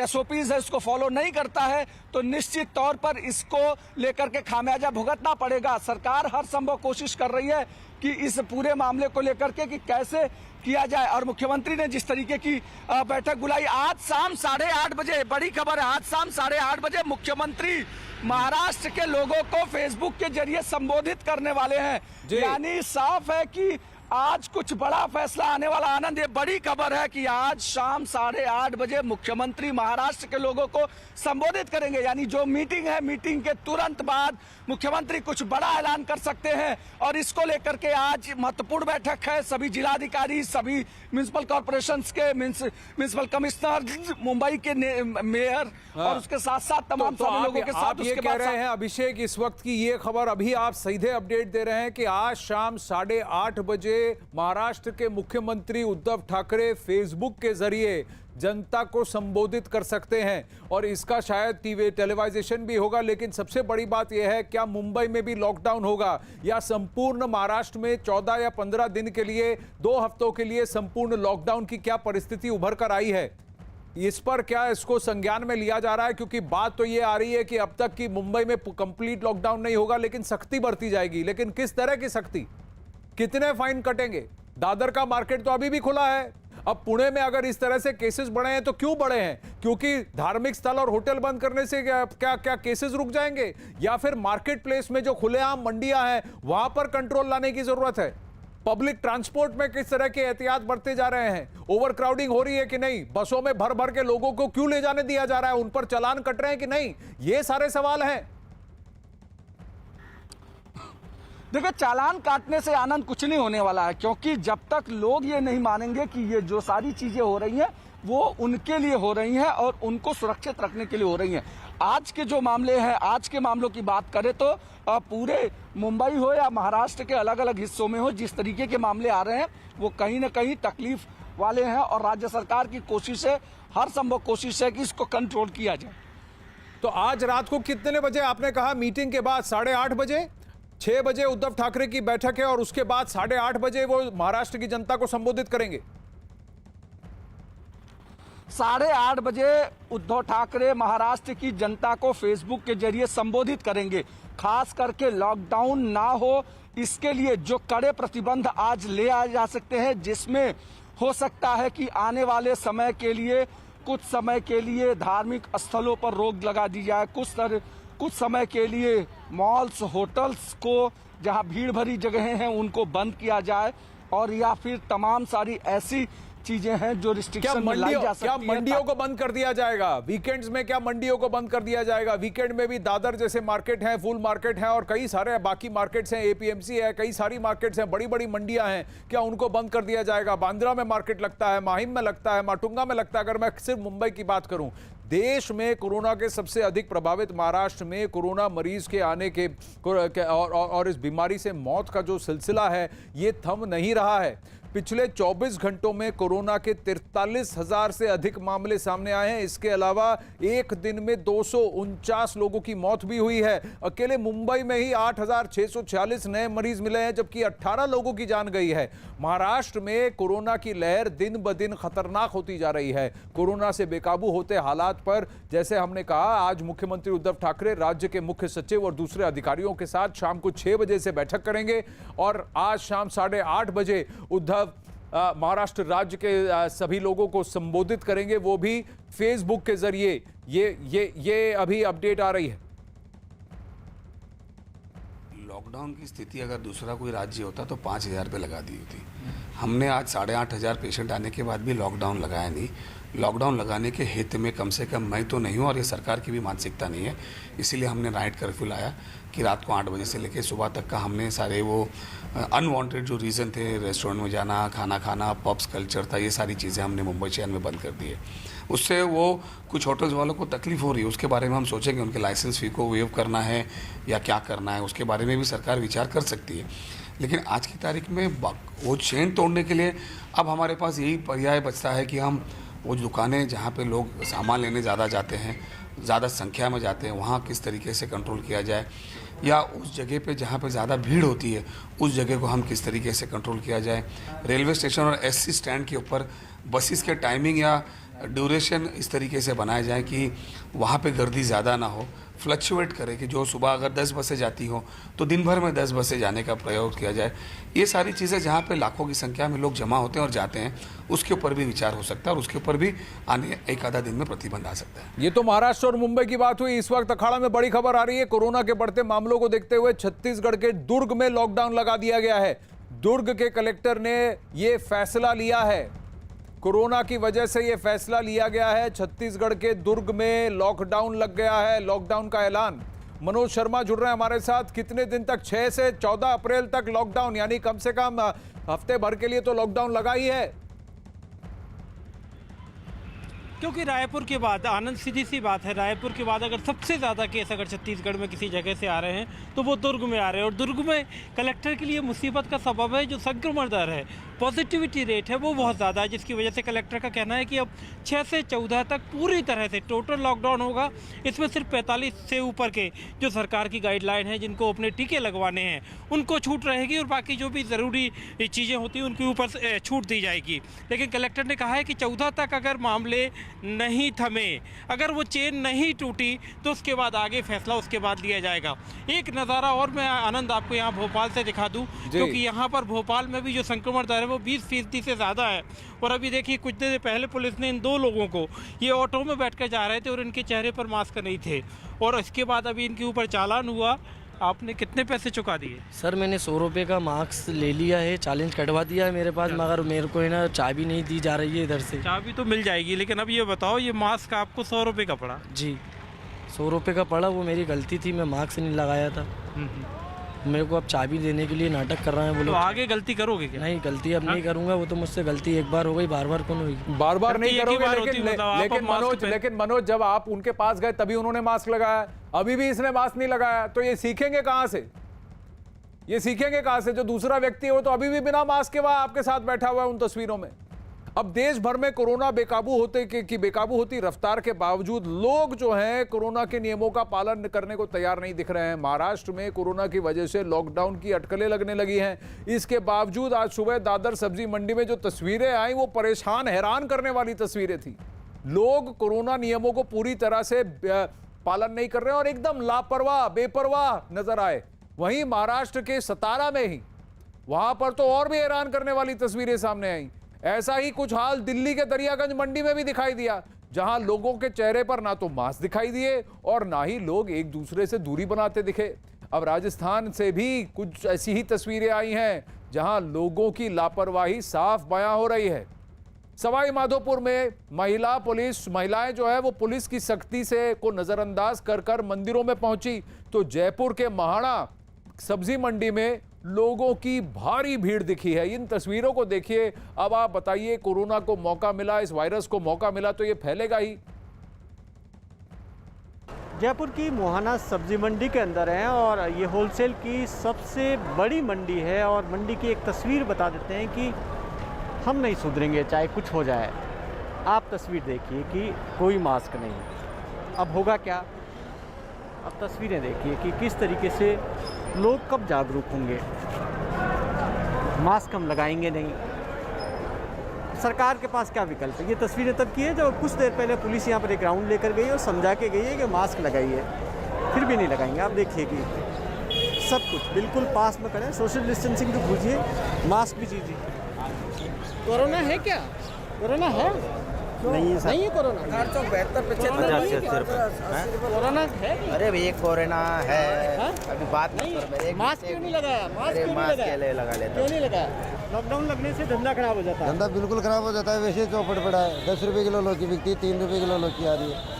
SOPs है उसको फॉलो नहीं करता है तो निश्चित तौर पर इसको लेकर के खामियाजा भुगतना पड़ेगा। सरकार हर संभव कोशिश कर रही है कि इस पूरे मामले को लेकर के कि कैसे किया जाए। और मुख्यमंत्री ने जिस तरीके की बैठक बुलाई, आज शाम 8:30 बजे, बड़ी खबर है, आज शाम 8:30 बजे मुख्यमंत्री महाराष्ट्र के लोगों को फेसबुक के जरिए संबोधित करने वाले हैं। यानी साफ है कि आज कुछ बड़ा फैसला आने वाला। आनंद, ये बड़ी खबर है कि आज शाम 8:30 बजे मुख्यमंत्री महाराष्ट्र के लोगों को संबोधित करेंगे। यानी जो मीटिंग है, मीटिंग के तुरंत बाद मुख्यमंत्री कुछ बड़ा ऐलान कर सकते हैं और इसको लेकर के आज महत्वपूर्ण बैठक है। सभी जिलाधिकारी, सभी म्युनिसिपल कॉर्पोरेशंस के म्युनिसिपल कमिश्नर, मुंबई के मेयर और उसके साथ साथ तमाम सारे लोगों के साथ। आप ये कह रहे हैं अभिषेक, इस वक्त की ये खबर अभी आप सीधे अपडेट दे रहे हैं कि आज शाम 8:30 बजे महाराष्ट्र के मुख्यमंत्री उद्धव ठाकरे फेसबुक के जरिए जनता को संबोधित कर सकते हैं और इसका शायद टेलीवाइजेशन भी होगा। लेकिन सबसे बड़ी बात यह है, क्या मुंबई में भी लॉकडाउन होगा या संपूर्ण महाराष्ट्र में 14 या 15 दिन के लिए, 2 हफ्तों के लिए संपूर्ण लॉकडाउन की क्या परिस्थिति उभर कर आई है? इस पर क्या इसको संज्ञान में लिया जा रहा है? क्योंकि बात तो ये आ रही है कि अब तक की मुंबई में कंप्लीट लॉकडाउन नहीं होगा, लेकिन सख्ती बरती जाएगी। लेकिन किस तरह की सख्ती, कितने फाइन कटेंगे? दादर का मार्केट तो अभी भी खुला है। अब पुणे में अगर इस तरह से केसेस बढ़े हैं तो क्यों बढ़े हैं? क्योंकि धार्मिक स्थल और होटल बंद करने से क्या केसेस रुक जाएंगे, या फिर मार्केट प्लेस में जो खुलेआम मंडियां हैं वहां पर कंट्रोल लाने की जरूरत है? पब्लिक ट्रांसपोर्ट में किस तरह के एहतियात बरते जा रहे हैं? ओवर क्राउडिंग हो रही है कि नहीं? बसों में भर भर के लोगों को क्यों ले जाने दिया जा रहा है? उन पर चालान कट रहे हैं कि नहीं? ये सारे सवाल हैं। देखिए, चालान काटने से आनंद कुछ नहीं होने वाला है, क्योंकि जब तक लोग ये नहीं मानेंगे कि ये जो सारी चीजें हो रही हैं वो उनके लिए हो रही हैं और उनको सुरक्षित रखने के लिए हो रही हैं। आज के जो मामले हैं, आज के मामलों की बात करें तो पूरे मुंबई हो या महाराष्ट्र के अलग अलग हिस्सों में हो, जिस तरीके के मामले आ रहे हैं वो कहीं ना कहीं तकलीफ वाले हैं और राज्य सरकार की कोशिश है, हर संभव कोशिश है कि इसको कंट्रोल किया जाए। तो आज रात को कितने बजे आपने कहा मीटिंग के बाद? 8:30 बजे? 6 बजे उद्धव ठाकरे की बैठक है और उसके बाद 8:30 बजे वो महाराष्ट्र की जनता को संबोधित करेंगे। 8:30 बजे उद्धव ठाकरे महाराष्ट्र की जनता को फेसबुक के जरिए संबोधित करेंगे। खास करके लॉकडाउन ना हो, इसके लिए जो कड़े प्रतिबंध आज ले आए जा सकते हैं, जिसमें हो सकता है कि आने वाले समय के लिए कुछ समय के लिए धार्मिक स्थलों पर रोक लगा दी जाए, कुछ समय के लिए मॉल्स, होटल्स को जहां भीड़ भरी जगहें हैं उनको बंद किया जाए, और या फिर तमाम सारी ऐसी चीजें हैं जो रिस्ट्रिक्शन में लाई जा सकती है। क्या मंडियों को बंद कर दिया जाएगा? वीकेंड्स में क्या मंडियों को बंद कर दिया जाएगा? वीकेंड में भी दादर जैसे मार्केट हैं, फुल मार्केट हैं और कई सारे बाकी मार्केट्स हैं, एपीएमसी है, कई सारी मार्केट्स हैं, बड़ी बड़ी मंडियां हैं, क्या उनको बंद कर दिया जाएगा? बांद्रा में मार्केट लगता है, माहिम में लगता है, माटुंगा में लगता है। अगर मैं सिर्फ मुंबई की बात करूं, देश में कोरोना के सबसे अधिक प्रभावित महाराष्ट्र में कोरोना मरीज के आने के और इस बीमारी से मौत का जो सिलसिला है ये थम नहीं रहा है। पिछले 24 घंटों में कोरोना के 43,000 से अधिक मामले सामने आए हैं। इसके अलावा एक दिन में 249 लोगों की मौत भी हुई है। अकेले मुंबई में ही 8,646 नए मरीज मिले हैं, जबकि 18 लोगों की जान गई है। महाराष्ट्र में कोरोना की लहर दिन ब दिन खतरनाक होती जा रही है। कोरोना से बेकाबू होते हालात पर जैसे हमने कहा, आज मुख्यमंत्री उद्धव ठाकरे राज्य के मुख्य सचिव और दूसरे अधिकारियों के साथ शाम को 6 बजे से बैठक करेंगे और आज शाम 8:30 बजे उद्धव महाराष्ट्र राज्य के सभी लोगों को संबोधित करेंगे, वो भी फेसबुक के जरिए। ये अभी अपडेट आ रही है। लॉकडाउन की स्थिति अगर दूसरा कोई राज्य होता तो 5,000 पे लगा दी होती। हमने आज 8,500 पेशेंट आने के बाद भी लॉकडाउन लगाया नहीं। लॉकडाउन लगाने के हित में कम से कम मैं तो नहीं हूँ और ये सरकार की भी मानसिकता नहीं है, इसीलिए हमने नाइट कर्फ्यू लाया कि रात को 8 बजे से लेकर सुबह तक का हमने सारे वो अनवांटेड जो रीज़न थे, रेस्टोरेंट में जाना, खाना खाना, पब्स कल्चर था, ये सारी चीज़ें हमने मुंबई शहर में बंद कर दी है। उससे वो कुछ होटल्स वालों को तकलीफ हो रही है, उसके बारे में हम सोचेंगे उनके लाइसेंस फी को वेव करना है या क्या करना है, उसके बारे में भी सरकार विचार कर सकती है। लेकिन आज की तारीख में वो चेन तोड़ने के लिए अब हमारे पास यही पर्याय बचता है कि हम वो दुकानें जहाँ पे लोग सामान लेने ज़्यादा जाते हैं, ज़्यादा संख्या में जाते हैं, वहाँ किस तरीके से कंट्रोल किया जाए, या उस जगह पे जहाँ पे ज़्यादा भीड़ होती है उस जगह को हम किस तरीके से कंट्रोल किया जाए। रेलवे स्टेशन और एससी स्टैंड के ऊपर बसेस के टाइमिंग या ड्यूरेशन इस तरीके से बनाए जाए कि वहाँ पे गर्दी ज़्यादा ना हो, फ्लक्चुएट करे कि जो सुबह अगर 10 बसें जाती हो तो दिन भर में 10 बसें जाने का प्रयोग किया जाए। ये सारी चीज़ें जहाँ पे लाखों की संख्या में लोग जमा होते हैं और जाते हैं, उसके ऊपर भी विचार हो सकता है और उसके ऊपर भी आने एक आधा दिन में प्रतिबंध आ सकता है। ये तो महाराष्ट्र और मुंबई की बात हुई। इस वक्त अखाड़ा में बड़ी खबर आ रही है। कोरोना के बढ़ते मामलों को देखते हुए छत्तीसगढ़ के दुर्ग में लॉकडाउन लगा दिया गया है। दुर्ग के कलेक्टर ने ये फैसला लिया है, कोरोना की वजह से यह फैसला लिया गया है। छत्तीसगढ़ के दुर्ग में लॉकडाउन लग गया है, लॉकडाउन का ऐलान। मनोज शर्मा जुड़ रहे हैं हमारे साथ। कितने दिन तक? 6 से 14 अप्रैल तक लॉकडाउन, यानी कम से कम हफ्ते भर के लिए तो लॉकडाउन लगा ही है। क्योंकि रायपुर के बाद, आनंद सीधी सी बात है, रायपुर के बाद अगर सबसे ज़्यादा केस अगर छत्तीसगढ़ में किसी जगह से आ रहे हैं तो वो दुर्ग में आ रहे हैं। और दुर्ग में कलेक्टर के लिए मुसीबत का सबब है जो संक्रमण दर है, पॉजिटिविटी रेट है, वो बहुत ज़्यादा है, जिसकी वजह से कलेक्टर का कहना है कि अब 6 से 14 तक पूरी तरह से टोटल लॉकडाउन होगा। इसमें सिर्फ 45 से ऊपर के जो सरकार की गाइडलाइन है, जिनको अपने टीके लगवाने हैं, उनको छूट रहेगी और बाकी जो भी ज़रूरी चीज़ें होती हैं उनके ऊपर छूट दी जाएगी। लेकिन कलेक्टर ने कहा है कि 14 तक अगर मामले नहीं थमे, अगर वो चेन नहीं टूटी तो उसके बाद आगे फैसला उसके बाद लिया जाएगा। एक नज़ारा और मैं आनंद आपको यहाँ भोपाल से दिखा दूँ, क्योंकि यहाँ पर भोपाल में भी जो संक्रमण दर है वो 20% से ज़्यादा है। और अभी देखिए कुछ देर पहले पुलिस ने इन 2 लोगों को, ये ऑटो में बैठकर जा रहे थे और इनके चेहरे पर मास्क नहीं थे, और इसके बाद अभी इनके ऊपर चालान हुआ। आपने कितने पैसे चुका दिए? सर मैंने 100 रुपये का मास्क ले लिया है, चैलेंज कटवा दिया है मेरे पास, मगर मेरे को है ना चाबी नहीं दी जा रही है इधर से। चाबी तो मिल जाएगी, लेकिन अब ये बताओ, ये मास्क आपको 100 रुपये का पड़ा? जी 100 रुपये का पड़ा, वो मेरी गलती थी, मैं मास्क नहीं लगाया था। मेरे को अब चाबी देने के लिए नाटक कर रहे हैं वो तो लोग। आगे गलती करोगे क्या? नहीं, गलती अब नहीं करूंगा। वो तो मुझसे गलती एक बार हो गई, बार बार कौन होगी? बार बार नहीं एक ही करोगे, बार होती, मतलब आप अब मास्क लेकिन मनोज जब आप उनके पास गए तभी उन्होंने मास्क लगाया, अभी भी इसने मास्क नहीं लगाया, तो ये सीखेंगे कहां से? ये सीखेंगे कहां से? जो दूसरा व्यक्ति है वो तो अभी भी बिना मास्क के वहां आपके साथ बैठा हुआ है उन तस्वीरों में। अब देश भर में कोरोना बेकाबू होती रफ्तार के बावजूद लोग जो हैं कोरोना के नियमों का पालन करने को तैयार नहीं दिख रहे हैं। महाराष्ट्र में कोरोना की वजह से लॉकडाउन की अटकलें लगने लगी हैं। इसके बावजूद आज सुबह दादर सब्जी मंडी में जो तस्वीरें आई वो परेशान हैरान करने वाली तस्वीरें थी। लोग कोरोना नियमों को पूरी तरह से पालन नहीं कर रहे हैं और एकदम लापरवाह बेपरवाह नजर आए। वहीं महाराष्ट्र के सतारा में ही वहां पर तो और भी हैरान करने वाली तस्वीरें सामने आई। ऐसा ही कुछ हाल दिल्ली के दरियागंज मंडी में भी दिखाई दिया, जहां लोगों के चेहरे पर ना तो मास्क दिखाई दिए और ना ही लोग एक दूसरे से दूरी बनाते दिखे। अब राजस्थान से भी कुछ ऐसी ही तस्वीरें आई हैं जहां लोगों की लापरवाही साफ बयां हो रही है। सवाई माधोपुर में महिलाएं जो है वो पुलिस की सख्ती से को नजरअंदाज कर मंदिरों में पहुंची, तो जयपुर के महाड़ा सब्जी मंडी में लोगों की भारी भीड़ दिखी है। इन तस्वीरों को देखिए। अब आप बताइए, कोरोना को मौका मिला, इस वायरस को मौका मिला तो ये फैलेगा ही। जयपुर की मोहाना सब्जी मंडी के अंदर हैं और ये होलसेल की सबसे बड़ी मंडी है और मंडी की एक तस्वीर बता देते हैं कि हम नहीं सुधरेंगे चाहे कुछ हो जाए। आप तस्वीर देखिए कि कोई मास्क नहीं। अब होगा क्या? अब तस्वीरें देखिए कि किस तरीके से लोग कब जागरूक होंगे। मास्क हम लगाएंगे नहीं। सरकार के पास क्या विकल्प है? ये तस्वीरें तब की है जब कुछ देर पहले पुलिस यहाँ पर एक राउंड लेकर गई और समझा के गई है कि मास्क लगाइए, फिर भी नहीं लगाएंगे। आप देखिए कि सब कुछ बिल्कुल पास में करें, सोशल डिस्टेंसिंग तो भूलिए, मास्क भी दीजिए। कोरोना है क्या? कोरोना है? नहीं है कोरोना। 472 कोरोना है? अरे भैया कोरोना है, अभी बात नहीं। मास्क क्यों नहीं लगाया? मास्क क्यों नहीं लगाया? लॉकडाउन लगने से धंधा खराब हो जाता है। धंधा बिल्कुल खराब हो जाता है। वैसे चौपट पड़ा है। 10 रुपए किलो लौकी बिकती है, 3 रुपए किलो लौकी आ रही है।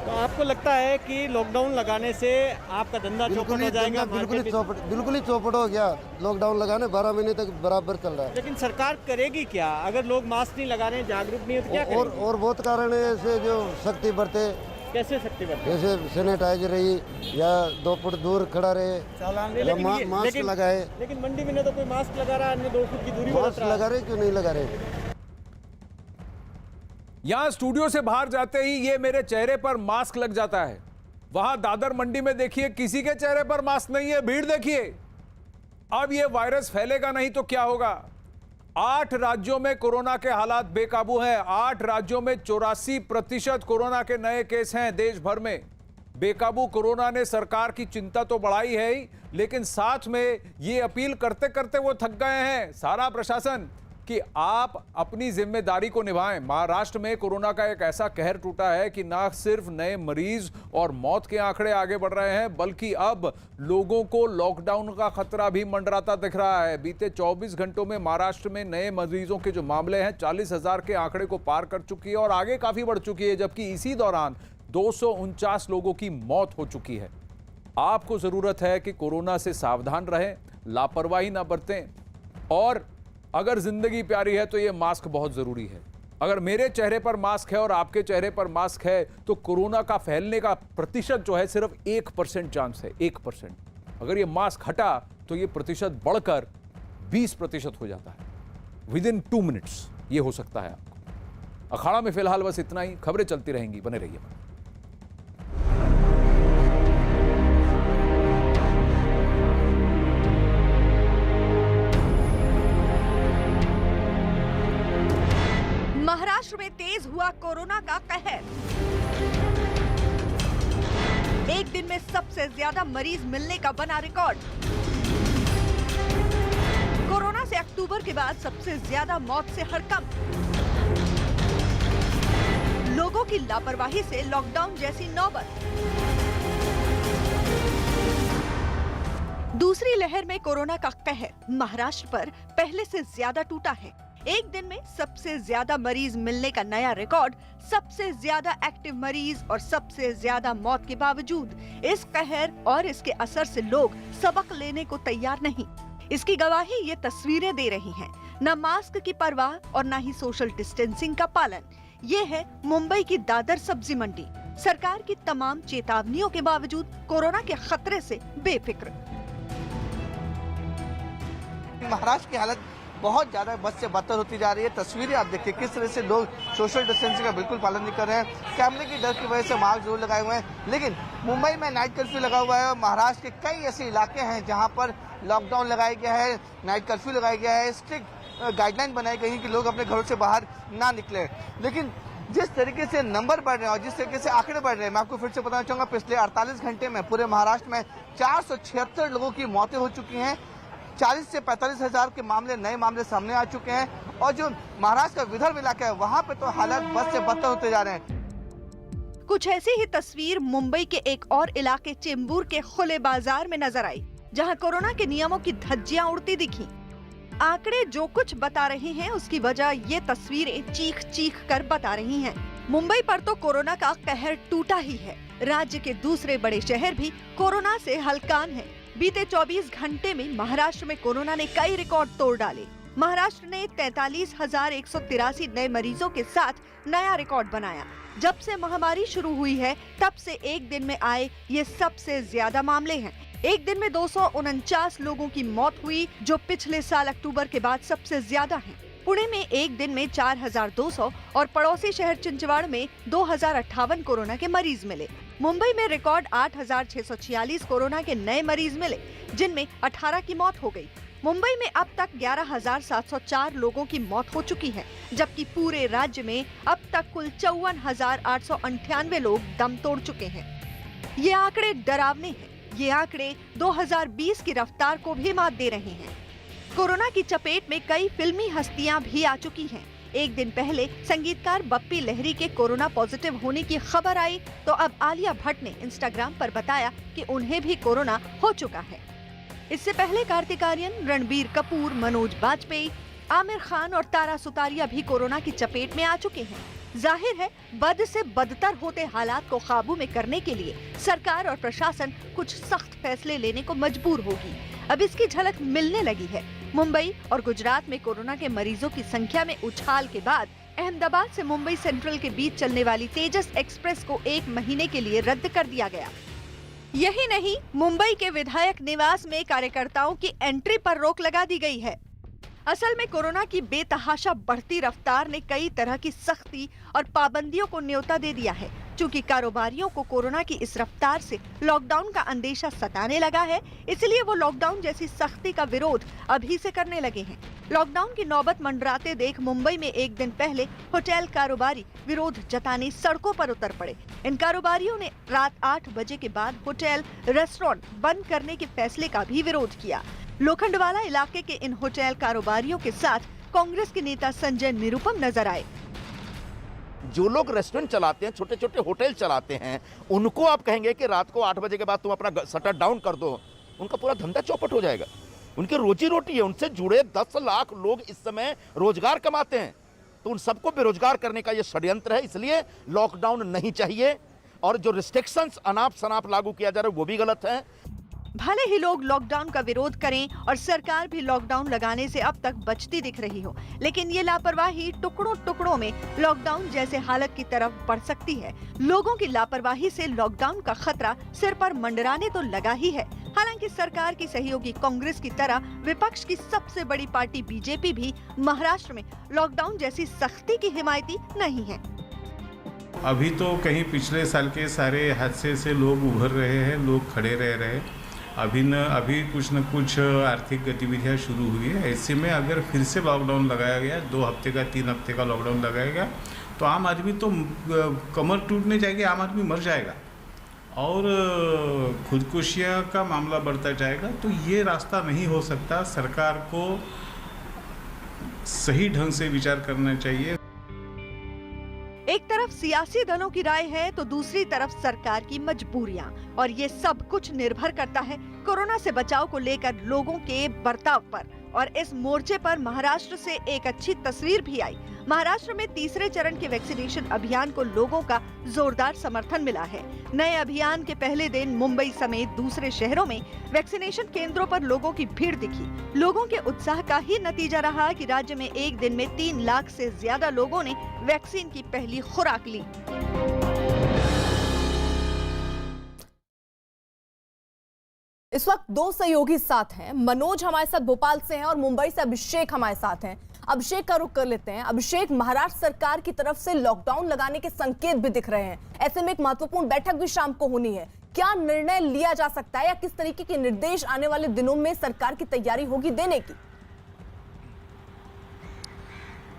तो आपको लगता है कि लॉकडाउन लगाने से आपका धंधा चौपट हो जाएगा? बिल्कुल ही चौपट हो गया। लॉकडाउन लगाने 12 महीने तक बराबर चल रहा है। लेकिन सरकार करेगी क्या अगर लोग मास्क नहीं लगा रहे, जागरूक नहीं है तो क्या करेगी? और बहुत कारण है ऐसे जो सख्ती बरते। कैसे सख्ती बरते? जैसे सैनिटाइजर रही या 2 फुट दूर खड़ा रहे, मास्क लगाए। लेकिन मंडी में तो कोई मास्क लगा रहा है, अन्य 2 फुट की दूरी लगा रहे, क्यों नहीं लगा रहे? यहां स्टूडियो से बाहर जाते ही ये मेरे चेहरे पर मास्क लग जाता है। वहां दादर मंडी में देखिए किसी के चेहरे पर मास्क नहीं है, भीड़ देखिए। अब ये वायरस फैलेगा नहीं तो क्या होगा? 8 राज्यों में कोरोना के हालात बेकाबू हैं। 8 राज्यों में 84% कोरोना के नए केस हैं। देश भर में बेकाबू कोरोना ने सरकार की चिंता तो बढ़ाई है ही, लेकिन साथ में ये अपील करते करते वो थक गए हैं सारा प्रशासन कि आप अपनी जिम्मेदारी को निभाएं। महाराष्ट्र में कोरोना का एक ऐसा कहर टूटा है कि ना सिर्फ नए मरीज और मौत के आंकड़े आगे बढ़ रहे हैं, बल्कि अब लोगों को लॉकडाउन का खतरा भी मंडराता दिख रहा है। बीते 24 घंटों में महाराष्ट्र में नए मरीजों के जो मामले हैं 40,000 के आंकड़े को पार कर चुकी है और आगे काफी बढ़ चुकी है, जबकि इसी दौरान 249 लोगों की मौत हो चुकी है। आपको जरूरत है कि कोरोना से सावधान रहें, लापरवाही ना बरतें और अगर जिंदगी प्यारी है तो ये मास्क बहुत जरूरी है। अगर मेरे चेहरे पर मास्क है और आपके चेहरे पर मास्क है तो कोरोना का फैलने का प्रतिशत जो है सिर्फ 1% चांस है, 1%। अगर ये मास्क हटा तो ये प्रतिशत बढ़कर 20% हो जाता है। विदिन 2 मिनट्स ये हो सकता है आपको। अखाड़ा में फिलहाल बस इतना ही। खबरें चलती रहेंगी, बने रहिए। महाराष्ट्र में तेज हुआ कोरोना का कहर। एक दिन में सबसे ज्यादा मरीज मिलने का बना रिकॉर्ड। कोरोना से अक्टूबर के बाद सबसे ज्यादा मौत से हड़कंप। लोगों की लापरवाही से लॉकडाउन जैसी नौबत। दूसरी लहर में कोरोना का कहर महाराष्ट्र पर पहले से ज्यादा टूटा है। एक दिन में सबसे ज्यादा मरीज मिलने का नया रिकॉर्ड, सबसे ज्यादा एक्टिव मरीज और सबसे ज्यादा मौत के बावजूद इस कहर और इसके असर से लोग सबक लेने को तैयार नहीं। इसकी गवाही ये तस्वीरें दे रही हैं। न मास्क की परवाह और न ही सोशल डिस्टेंसिंग का पालन। ये है मुंबई की दादर सब्जी मंडी। सरकार की तमाम चेतावनियों के बावजूद कोरोना के खतरे से बेफिक्र। महाराष्ट्र की हालत बहुत ज्यादा बद से बदतर होती जा रही है। तस्वीरें आप देखिए किस तरह से लोग सोशल डिस्टेंसिंग का बिल्कुल पालन नहीं कर रहे हैं। कैमरे की डर की वजह से मास्क जरूर लगाए हुए हैं, लेकिन मुंबई में नाइट कर्फ्यू लगा हुआ है और महाराष्ट्र के कई ऐसे इलाके हैं जहां पर लॉकडाउन लगाया गया है, नाइट कर्फ्यू लगाया गया है, स्ट्रिक्ट गाइडलाइन बनाई गई है कि लोग अपने घरों से बाहर ना निकले। लेकिन जिस तरीके से नंबर बढ़ रहे हैं और जिस तरीके से आंकड़े बढ़ रहे हैं, मैं आपको फिर से बताना चाहूंगा, पिछले 48 घंटे में पूरे महाराष्ट्र में 476 लोगों की मौतें हो चुकी हैं। 40 से 45 हजार के नए मामले सामने आ चुके हैं और जो महाराष्ट्र का विदर्भ इलाका है वहां पे तो हालात बद से बदतर होते जा रहे हैं। कुछ ऐसी ही तस्वीर मुंबई के एक और इलाके चेंबूर के खुले बाजार में नजर आई, जहां कोरोना के नियमों की धज्जियां उड़ती दिखी। आंकड़े जो कुछ बता रहे हैं उसकी वजह ये तस्वीरें चीख चीख कर बता रही हैं। मुंबई पर तो कोरोना का कहर टूटा ही है। राज्य के दूसरे बड़े शहर भी कोरोना से हलकान हैं। बीते 24 घंटे में महाराष्ट्र में कोरोना ने कई रिकॉर्ड तोड़ डाले। महाराष्ट्र ने 43,183 नए मरीजों के साथ नया रिकॉर्ड बनाया। जब से महामारी शुरू हुई है तब से एक दिन में आए ये सबसे ज्यादा मामले हैं। एक दिन में 249 लोगों की मौत हुई, जो पिछले साल अक्टूबर के बाद सबसे ज्यादा है। पुणे में एक दिन में 4,200 और पड़ोसी शहर चिंचवाड़ में 2,058 कोरोना के मरीज मिले। मुंबई में रिकॉर्ड 8,646 कोरोना के नए मरीज मिले, जिनमें 18 की मौत हो गई। मुंबई में अब तक 11,704 लोगों की मौत हो चुकी है, जबकि पूरे राज्य में अब तक कुल 54,898 लोग दम तोड़ चुके हैं। ये आंकड़े डरावने हैं। ये आंकड़े 2020 की रफ्तार को भी मात दे रहे हैं। कोरोना की चपेट में कई फिल्मी हस्तियां भी आ चुकी हैं। एक दिन पहले संगीतकार बप्पी लहरी के कोरोना पॉजिटिव होने की खबर आई, तो अब आलिया भट्ट ने इंस्टाग्राम पर बताया कि उन्हें भी कोरोना हो चुका है। इससे पहले कार्तिक आर्यन, रणबीर कपूर, मनोज बाजपेयी, आमिर खान और तारा सुतारिया भी कोरोना की चपेट में आ चुके हैं। जाहिर है बद से बदतर होते हालात को काबू में करने के लिए सरकार और प्रशासन कुछ सख्त फैसले लेने को मजबूर होगी। अब इसकी झलक मिलने लगी है। मुंबई और गुजरात में कोरोना के मरीजों की संख्या में उछाल के बाद अहमदाबाद से मुंबई सेंट्रल के बीच चलने वाली तेजस एक्सप्रेस को 1 महीने के लिए रद्द कर दिया गया। यही नहीं, मुंबई के विधायक निवास में कार्यकर्ताओं की एंट्री पर रोक लगा दी गई है। असल में कोरोना की बेतहाशा बढ़ती रफ्तार ने कई तरह की सख्ती और पाबंदियों को न्योता दे दिया है। चूंकि कारोबारियों को कोरोना की इस रफ्तार से लॉकडाउन का अंदेशा सताने लगा है, इसलिए वो लॉकडाउन जैसी सख्ती का विरोध अभी से करने लगे हैं। लॉकडाउन की नौबत मंडराते देख मुंबई में एक दिन पहले होटल कारोबारी विरोध जताने सड़कों पर उतर पड़े। इन कारोबारियों ने रात 8 बजे के बाद होटल, रेस्टोरेंट बंद करने के फैसले का भी विरोध किया। लोखंडवाला इलाके के इन होटल कारोबारियों के साथ कांग्रेस के नेता संजय निरुपम नजर आए। जो लोग रेस्टोरेंट चलाते हैं, छोटे छोटे होटल चलाते हैं, उनको आप कहेंगे कि रात को 8 बजे के बाद तुम अपना शटर डाउन कर दो, उनका पूरा धंधा चौपट हो जाएगा। उनकी रोजी रोटी है, उनसे जुड़े 10 लाख लोग इस समय रोजगार कमाते हैं, तो उन सबको बेरोजगार करने का ये षड्यंत्र है। इसलिए लॉकडाउन नहीं चाहिए और जो रिस्ट्रिक्शंस अनाप शनाप लागू किया जा रहा है वो भी गलत है। भले ही लोग लॉकडाउन का विरोध करें और सरकार भी लॉकडाउन लगाने से अब तक बचती दिख रही हो, लेकिन ये लापरवाही टुकड़ों टुकड़ों में लॉकडाउन जैसे हालत की तरफ बढ़ सकती है। लोगों की लापरवाही से लॉकडाउन का खतरा सिर पर मंडराने तो लगा ही है। हालांकि सरकार की सहयोगी कांग्रेस की तरह विपक्ष की सबसे बड़ी पार्टी बीजेपी भी महाराष्ट्र में लॉकडाउन जैसी सख्ती की हिमायती नहीं है। अभी तो कहीं पिछले साल के सारे हादसे से लोग उभर रहे हैं, लोग खड़े रह रहे हैं। अभी कुछ न कुछ आर्थिक गतिविधियां शुरू हुई है। ऐसे में अगर फिर से लॉकडाउन लगाया गया, 2 हफ्ते का 3 हफ्ते का लॉकडाउन लगाया गया, तो आम आदमी तो कमर टूटने जाएगी, आम आदमी मर जाएगा और खुदकुशियां का मामला बढ़ता जाएगा। तो ये रास्ता नहीं हो सकता। सरकार को सही ढंग से विचार करना चाहिए। एक तरफ सियासी दलों की राय है तो दूसरी तरफ सरकार की मजबूरियां, और ये सब कुछ निर्भर करता है कोरोना से बचाव को लेकर लोगों के बर्ताव पर और इस मोर्चे पर महाराष्ट्र से एक अच्छी तस्वीर भी आई। महाराष्ट्र में तीसरे चरण के वैक्सीनेशन अभियान को लोगों का जोरदार समर्थन मिला है। नए अभियान के पहले दिन मुंबई समेत दूसरे शहरों में वैक्सीनेशन केंद्रों पर लोगों की भीड़ दिखी। लोगों के उत्साह का ही नतीजा रहा कि राज्य में एक दिन में 3 लाख से ज्यादा लोगों ने वैक्सीन की पहली खुराक ली। इस वक्त 2 सहयोगी साथ हैं। मनोज हमारे साथ भोपाल से हैं और मुंबई से अभिषेक हमारे साथ हैं। अभिषेक का रुख कर लेते हैं। अभिषेक, महाराष्ट्र सरकार की तरफ से लॉकडाउन लगाने के संकेत भी दिख रहे हैं। ऐसे में एक महत्वपूर्ण बैठक भी शाम को होनी है। क्या निर्णय लिया जा सकता है या किस तरीके के निर्देश आने वाले दिनों में सरकार की तैयारी होगी देने की?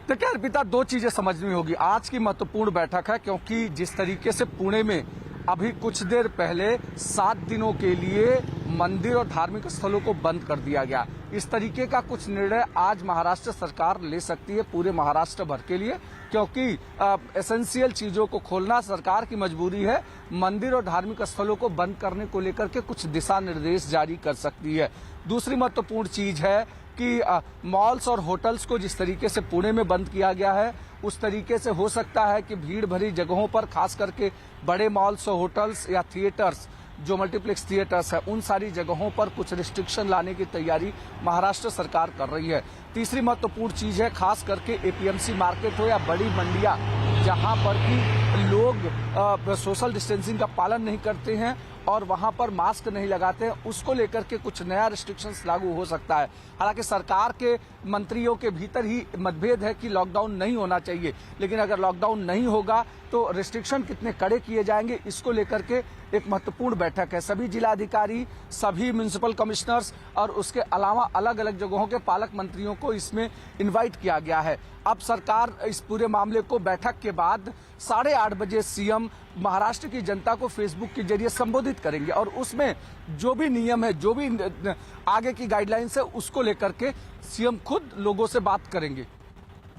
देखिए अर्पिता, 2 चीजें समझनी होगी। आज की महत्वपूर्ण बैठक है क्योंकि जिस तरीके से पुणे में अभी कुछ देर पहले 7 दिनों के लिए मंदिर और धार्मिक स्थलों को बंद कर दिया गया, इस तरीके का कुछ निर्णय आज महाराष्ट्र सरकार ले सकती है पूरे महाराष्ट्र भर के लिए, क्योंकि एसेंशियल चीजों को खोलना सरकार की मजबूरी है। मंदिर और धार्मिक स्थलों को बंद करने को लेकर के कुछ दिशा निर्देश जारी कर सकती है। दूसरी महत्वपूर्ण चीज है कि मॉल्स और होटल्स को जिस तरीके से पुणे में बंद किया गया है, उस तरीके से हो सकता है कि भीड़ भरी जगहों पर, खास करके बड़े मॉल्स और होटल्स या थिएटर्स, जो मल्टीप्लेक्स थिएटर्स है, उन सारी जगहों पर कुछ रिस्ट्रिक्शन लाने की तैयारी महाराष्ट्र सरकार कर रही है। तीसरी महत्वपूर्ण चीज है, खास करके एपीएमसी मार्केट हो या बड़ी मंडियां, जहां पर कि लोग सोशल डिस्टेंसिंग का पालन नहीं करते हैं और वहां पर मास्क नहीं लगाते हैं, उसको लेकर के कुछ नया रिस्ट्रिक्शंस लागू हो सकता है। हालांकि सरकार के मंत्रियों के भीतर ही मतभेद है कि लॉकडाउन नहीं होना चाहिए, लेकिन अगर लॉकडाउन नहीं होगा तो रिस्ट्रिक्शन कितने कड़े किए जाएंगे, इसको लेकर के एक महत्वपूर्ण बैठक है। सभी जिलाधिकारी, सभी म्युनिसिपल कमिश्नर्स और उसके अलावा अलग अलग जगहों के पालक मंत्रियों को इसमें इन्वाइट किया गया है। अब सरकार इस पूरे मामले को बैठक के बाद 8:30 बजे सीएम महाराष्ट्र की जनता को फेसबुक के जरिए संबोधित करेंगे और उसमें जो भी नियम है, जो भी आगे की गाइडलाइंस है, उसको लेकर के सीएम खुद लोगों से बात करेंगे।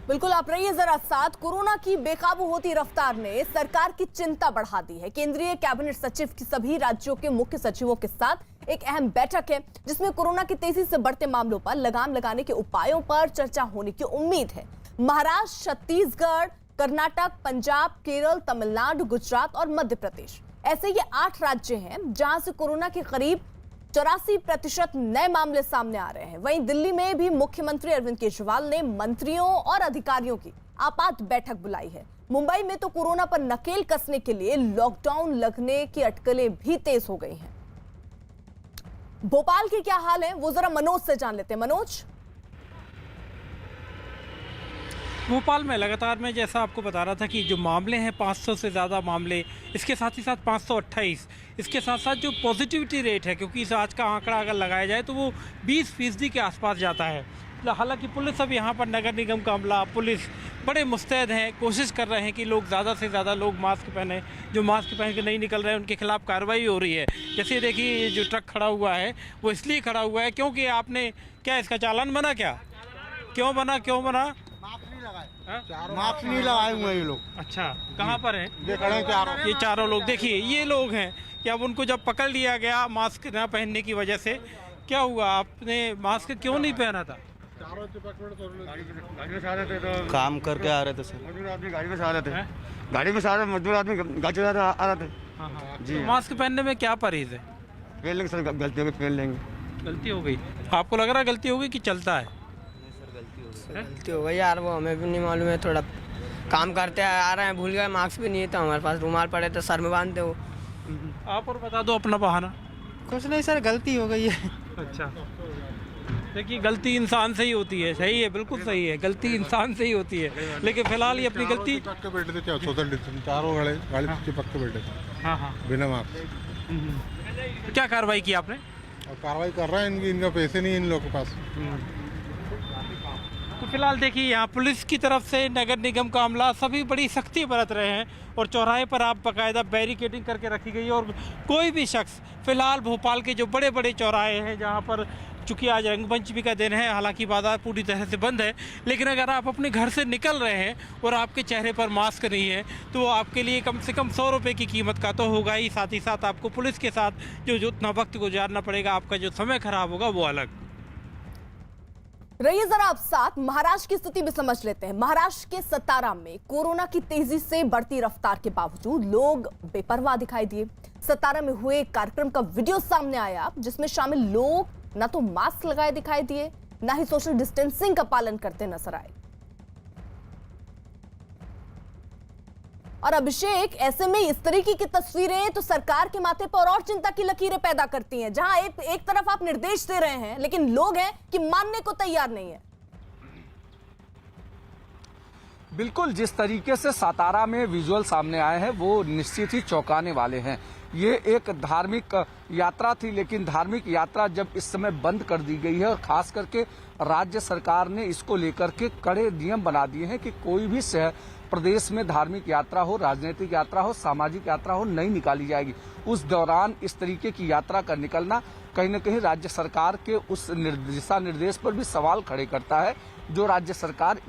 बिल्कुल, आप रहिए जरा साथ। कोरोना की बेकाबू होती रफ्तार ने सरकार की चिंता बढ़ा दी है। केंद्रीय कैबिनेट सचिव की सभी राज्यों के मुख्य सचिवों के साथ एक अहम बैठक है, जिसमें कोरोना की तेजी से बढ़ते मामलों पर लगाम लगाने के उपायों पर चर्चा होने की उम्मीद है। महाराष्ट्र, छत्तीसगढ़, कर्नाटक, पंजाब, केरल, तमिलनाडु, गुजरात और मध्य प्रदेश, ऐसे ये 8 राज्य हैं जहां से कोरोना के करीब 84% नए मामले सामने आ रहे हैं। वहीं दिल्ली में भी मुख्यमंत्री अरविंद केजरीवाल ने मंत्रियों और अधिकारियों की आपात बैठक बुलाई है। मुंबई में तो कोरोना पर नकेल कसने के लिए लॉकडाउन लगने की अटकलें भी तेज हो गई हैं। भोपाल के क्या हाल है वो जरा मनोज से जान लेते हैं। मनोज, भोपाल में लगातार मैं जैसा आपको बता रहा था कि जो मामले हैं 500 से ज़्यादा मामले, इसके साथ ही साथ 528, इसके साथ साथ जो पॉजिटिविटी रेट है, क्योंकि इस आज का आंकड़ा अगर लगाया जाए तो वो 20% के आसपास जाता है। हालांकि पुलिस अब यहाँ पर नगर निगम का अमला, पुलिस बड़े मुस्तैद हैं, कोशिश कर रहे हैं कि लोग ज़्यादा से ज़्यादा लोग मास्क पहने। जो मास्क पहन के नहीं निकल रहे हैं उनके खिलाफ कार्रवाई हो रही है। जैसे देखिए ये जो ट्रक खड़ा हुआ है वो इसलिए खड़ा हुआ है क्योंकि आपने क्या इसका चालान बना, क्या क्यों बना? मास्क नहीं लगाए हुए ये लोग। अच्छा, कहाँ पर हैं? ये चारों लोग। देखिए ये लोग हैं कि अब उनको जब पकड़ लिया गया मास्क न पहनने की वजह से, क्या हुआ, आपने मास्क क्यों नहीं पहना था? काम करके आ रहे थे सर, मजदूर आदमी गाड़ी में से आ रहे थे, गाड़ी में से आ रहे मजदूर आदमी गाड़ी से आ रहे थे जी। तो मास्क पहनने में क्या परहेज है? पहन लेंगे सर, गलती हो गई पहन लेंगे। गलती हो गई? आपको लग रहा है गलती हो गई कि चलता है? गलती हो गई यार, वो हमें भी नहीं मालूम है। थोड़ा काम करते आ रहे हैं, भूल गए, मास्क भी नहीं था हमारे पास, रुमाल पड़े थे सर में बांधते हो। आप और बता दो अपना बहाना। कुछ नहीं सर, गलती हो गई है। अच्छा, देखिए गलती इंसान से ही होती है। सही है, बिल्कुल सही है, गलती इंसान से ही होती है, लेकिन फिलहाल ये अपनी गलती। बैठे थे सोशल डिस्टेंस, चारों गाड़ी चिपक के बैठे थे। हाँ, बिना मास्क। क्या कार्रवाई की आपने? कार्रवाई कर रहे हैं, इनका पैसे नहीं इन लोगों के पास। तो फिलहाल देखिए यहाँ पुलिस की तरफ से नगर निगम का अमला सभी बड़ी सख्ती बरत रहे हैं और चौराहे पर आप बाकायदा बैरिकेडिंग करके रखी गई है और कोई भी शख्स, फिलहाल भोपाल के जो बड़े बड़े चौराहे हैं जहाँ पर चूँकि आज रंगपंचमी का दिन है, हालांकि बाजार पूरी तरह से बंद है, लेकिन अगर आप अपने घर से निकल रहे हैं और आपके चेहरे पर मास्क नहीं है तो वो आपके लिए कम से कम 100 रुपये की कीमत का तो होगा ही। साथ ही साथ आपको पुलिस के साथ जो उतना वक्त गुजारना पड़ेगा, आपका जो समय खराब होगा वो अलग। रहिए जरा आप साथ, महाराष्ट्र की स्थिति भी समझ लेते हैं। महाराष्ट्र के सतारा में कोरोना की तेजी से बढ़ती रफ्तार के बावजूद लोग बेपरवाह दिखाई दिए। सतारा में हुए एक कार्यक्रम का वीडियो सामने आया जिसमें शामिल लोग न तो मास्क लगाए दिखाई दिए, न ही सोशल डिस्टेंसिंग का पालन करते नजर आए। और अभिषेक, ऐसे में इस तरीके की तस्वीरें तो सरकार के माथे पर और चिंता की लकीरें पैदा करती हैं, जहां एक तरफ आप निर्देश दे रहे हैं लेकिन लोग हैं कि मानने को तैयार नहीं है। बिल्कुल, जिस तरीके से सतारा में विजुअल सामने आए हैं वो निश्चित ही चौंकाने वाले हैं। ये एक धार्मिक यात्रा थी, लेकिन धार्मिक यात्रा जब इस समय बंद कर दी गई है और खास करके राज्य सरकार ने इसको लेकर के कड़े नियम बना दिए हैं कि कोई भी शहर प्रदेश में धार्मिक यात्रा हो, राजनीतिक यात्रा हो, सामाजिक यात्रा हो, नहीं निकाली जाएगी। उस दौरान इस तरीके की यात्रा का निकलना कहीं न कहीं राज्य सरकार के उस दिशा निर्देश पर भी सवाल खड़े करता है जो राज्य सरकार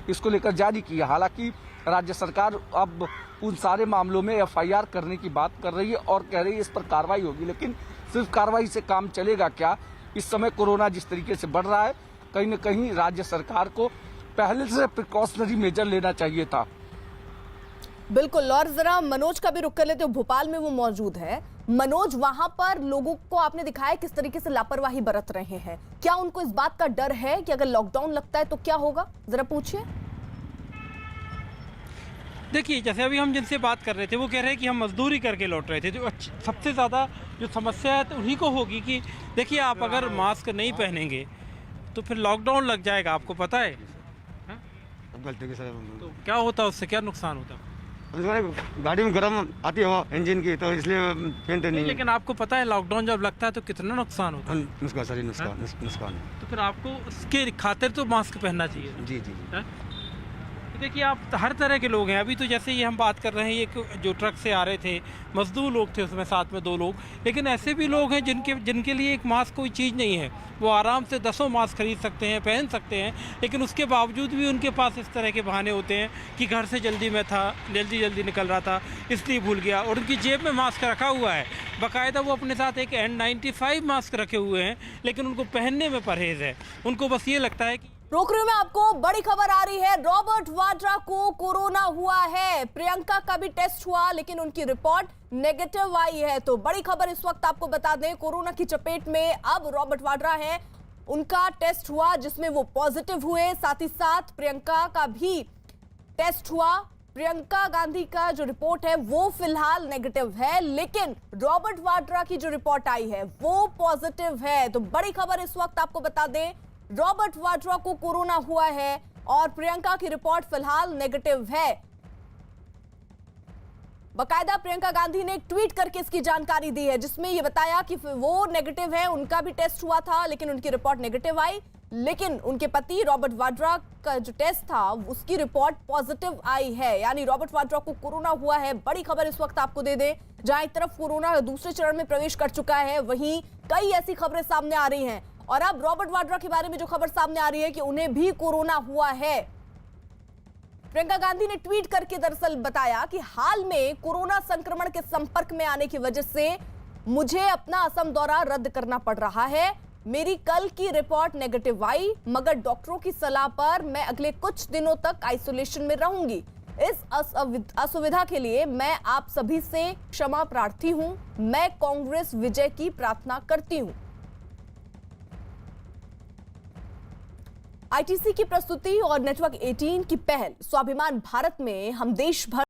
इसको लेकर जारी किया। हालांकि राज्य सरकार अब उन सारे मामलों में एफआईआर करने की बात कर रही है और कह रही है इस पर कार्रवाई होगी, लेकिन सिर्फ कार्रवाई से काम चलेगा क्या? इस समय कोरोना जिस तरीके से बढ़ रहा है, कहीं न कहीं राज्य सरकार को पहले से प्रिकॉशनरी मेजर लेना चाहिए था। बिल्कुल, और जरा मनोज का भी रुख कर लेते हो, भोपाल में वो मौजूद है। मनोज, वहां पर लोगों को आपने दिखाया किस तरीके से लापरवाही बरत रहे हैं, क्या उनको इस बात का डर है कि अगर लॉकडाउन लगता है तो क्या होगा? जरा पूछिए। देखिए, जैसे अभी हम जिनसे बात कर रहे थे वो कह रहे हैं कि हम मजदूरी करके लौट रहे थे, तो सबसे ज़्यादा जो समस्या है तो उन्हीं को होगी कि देखिए आप अगर मास्क नहीं पहनेंगे तो फिर लॉकडाउन लग जाएगा, आपको पता है। गलती के सर तो क्या होता है, उससे क्या नुकसान होता है? गाड़ी में गर्म आती है इंजन की, तो इसलिए पहनते नहीं। लेकिन आपको पता है लॉकडाउन जब लगता है तो कितना नुकसान होता है। नुकसान। तो फिर आपको उसके खातिर तो मास्क पहनना चाहिए। जी जी। देखिए, आप हर तरह के लोग हैं। अभी तो जैसे ये हम बात कर रहे हैं, ये जो ट्रक से आ रहे थे मजदूर लोग थे, उसमें साथ में 2 लोग, लेकिन ऐसे भी लोग हैं जिनके लिए एक मास्क कोई चीज़ नहीं है। वो आराम से 10 मास्क खरीद सकते हैं, पहन सकते हैं, लेकिन उसके बावजूद भी उनके पास इस तरह के बहाने होते हैं कि घर से जल्दी निकल रहा था इसलिए भूल गया, और उनकी जेब में मास्क रखा हुआ है बाकायदा। वो अपने साथ एक N95 मास्क रखे हुए हैं, लेकिन उनको पहनने में परहेज़ है। उनको बस ये लगता है कि रोक रही हूं मैं आपको, बड़ी खबर आ रही है। रॉबर्ट वाड्रा को कोरोना हुआ है। प्रियंका का भी टेस्ट हुआ लेकिन उनकी रिपोर्ट नेगेटिव आई है। तो बड़ी खबर इस वक्त आपको बता दें, कोरोना की चपेट में अब रॉबर्ट वाड्रा है। उनका टेस्ट हुआ जिसमें वो पॉजिटिव हुए, साथ ही साथ प्रियंका का भी टेस्ट हुआ। प्रियंका गांधी का जो रिपोर्ट है वो फिलहाल नेगेटिव है, लेकिन रॉबर्ट वाड्रा की जो रिपोर्ट आई है वो पॉजिटिव है। तो बड़ी खबर इस वक्त आपको बता दें, रॉबर्ट वाड्रा को कोरोना हुआ है और प्रियंका की रिपोर्ट फिलहाल नेगेटिव है। बकायदा प्रियंका गांधी ने एक ट्वीट करके इसकी जानकारी दी है जिसमें यह बताया कि वो नेगेटिव है, उनका भी टेस्ट हुआ था लेकिन उनकी रिपोर्ट नेगेटिव आई, लेकिन उनके पति रॉबर्ट वाड्रा का जो टेस्ट था उसकी रिपोर्ट पॉजिटिव आई है। यानी रॉबर्ट वाड्रा को कोरोना हुआ है। बड़ी खबर इस वक्त आपको दे दें, जहां एक तरफ कोरोना दूसरे चरण में प्रवेश कर चुका है, वहीं कई ऐसी खबरें सामने आ रही हैं। और अब रॉबर्ट वाड्रा के बारे में जो खबर सामने आ रही है कि उन्हें भी कोरोना हुआ है। प्रियंका गांधी ने ट्वीट करके दरअसल बताया कि हाल में कोरोना संक्रमण के संपर्क में आने की वजह से मुझे अपना असम दौरा रद्द करना पड़ रहा है। मेरी कल की रिपोर्ट नेगेटिव आई, मगर डॉक्टरों की सलाह पर मैं अगले कुछ दिनों तक आइसोलेशन में रहूंगी। इस असुविधा के लिए मैं आप सभी से क्षमा प्रार्थी हूं। मैं कांग्रेस विजय की प्रार्थना करती हूं। आईटीसी की प्रस्तुति और नेटवर्क 18 की पहल स्वाभिमान भारत में हम देश भर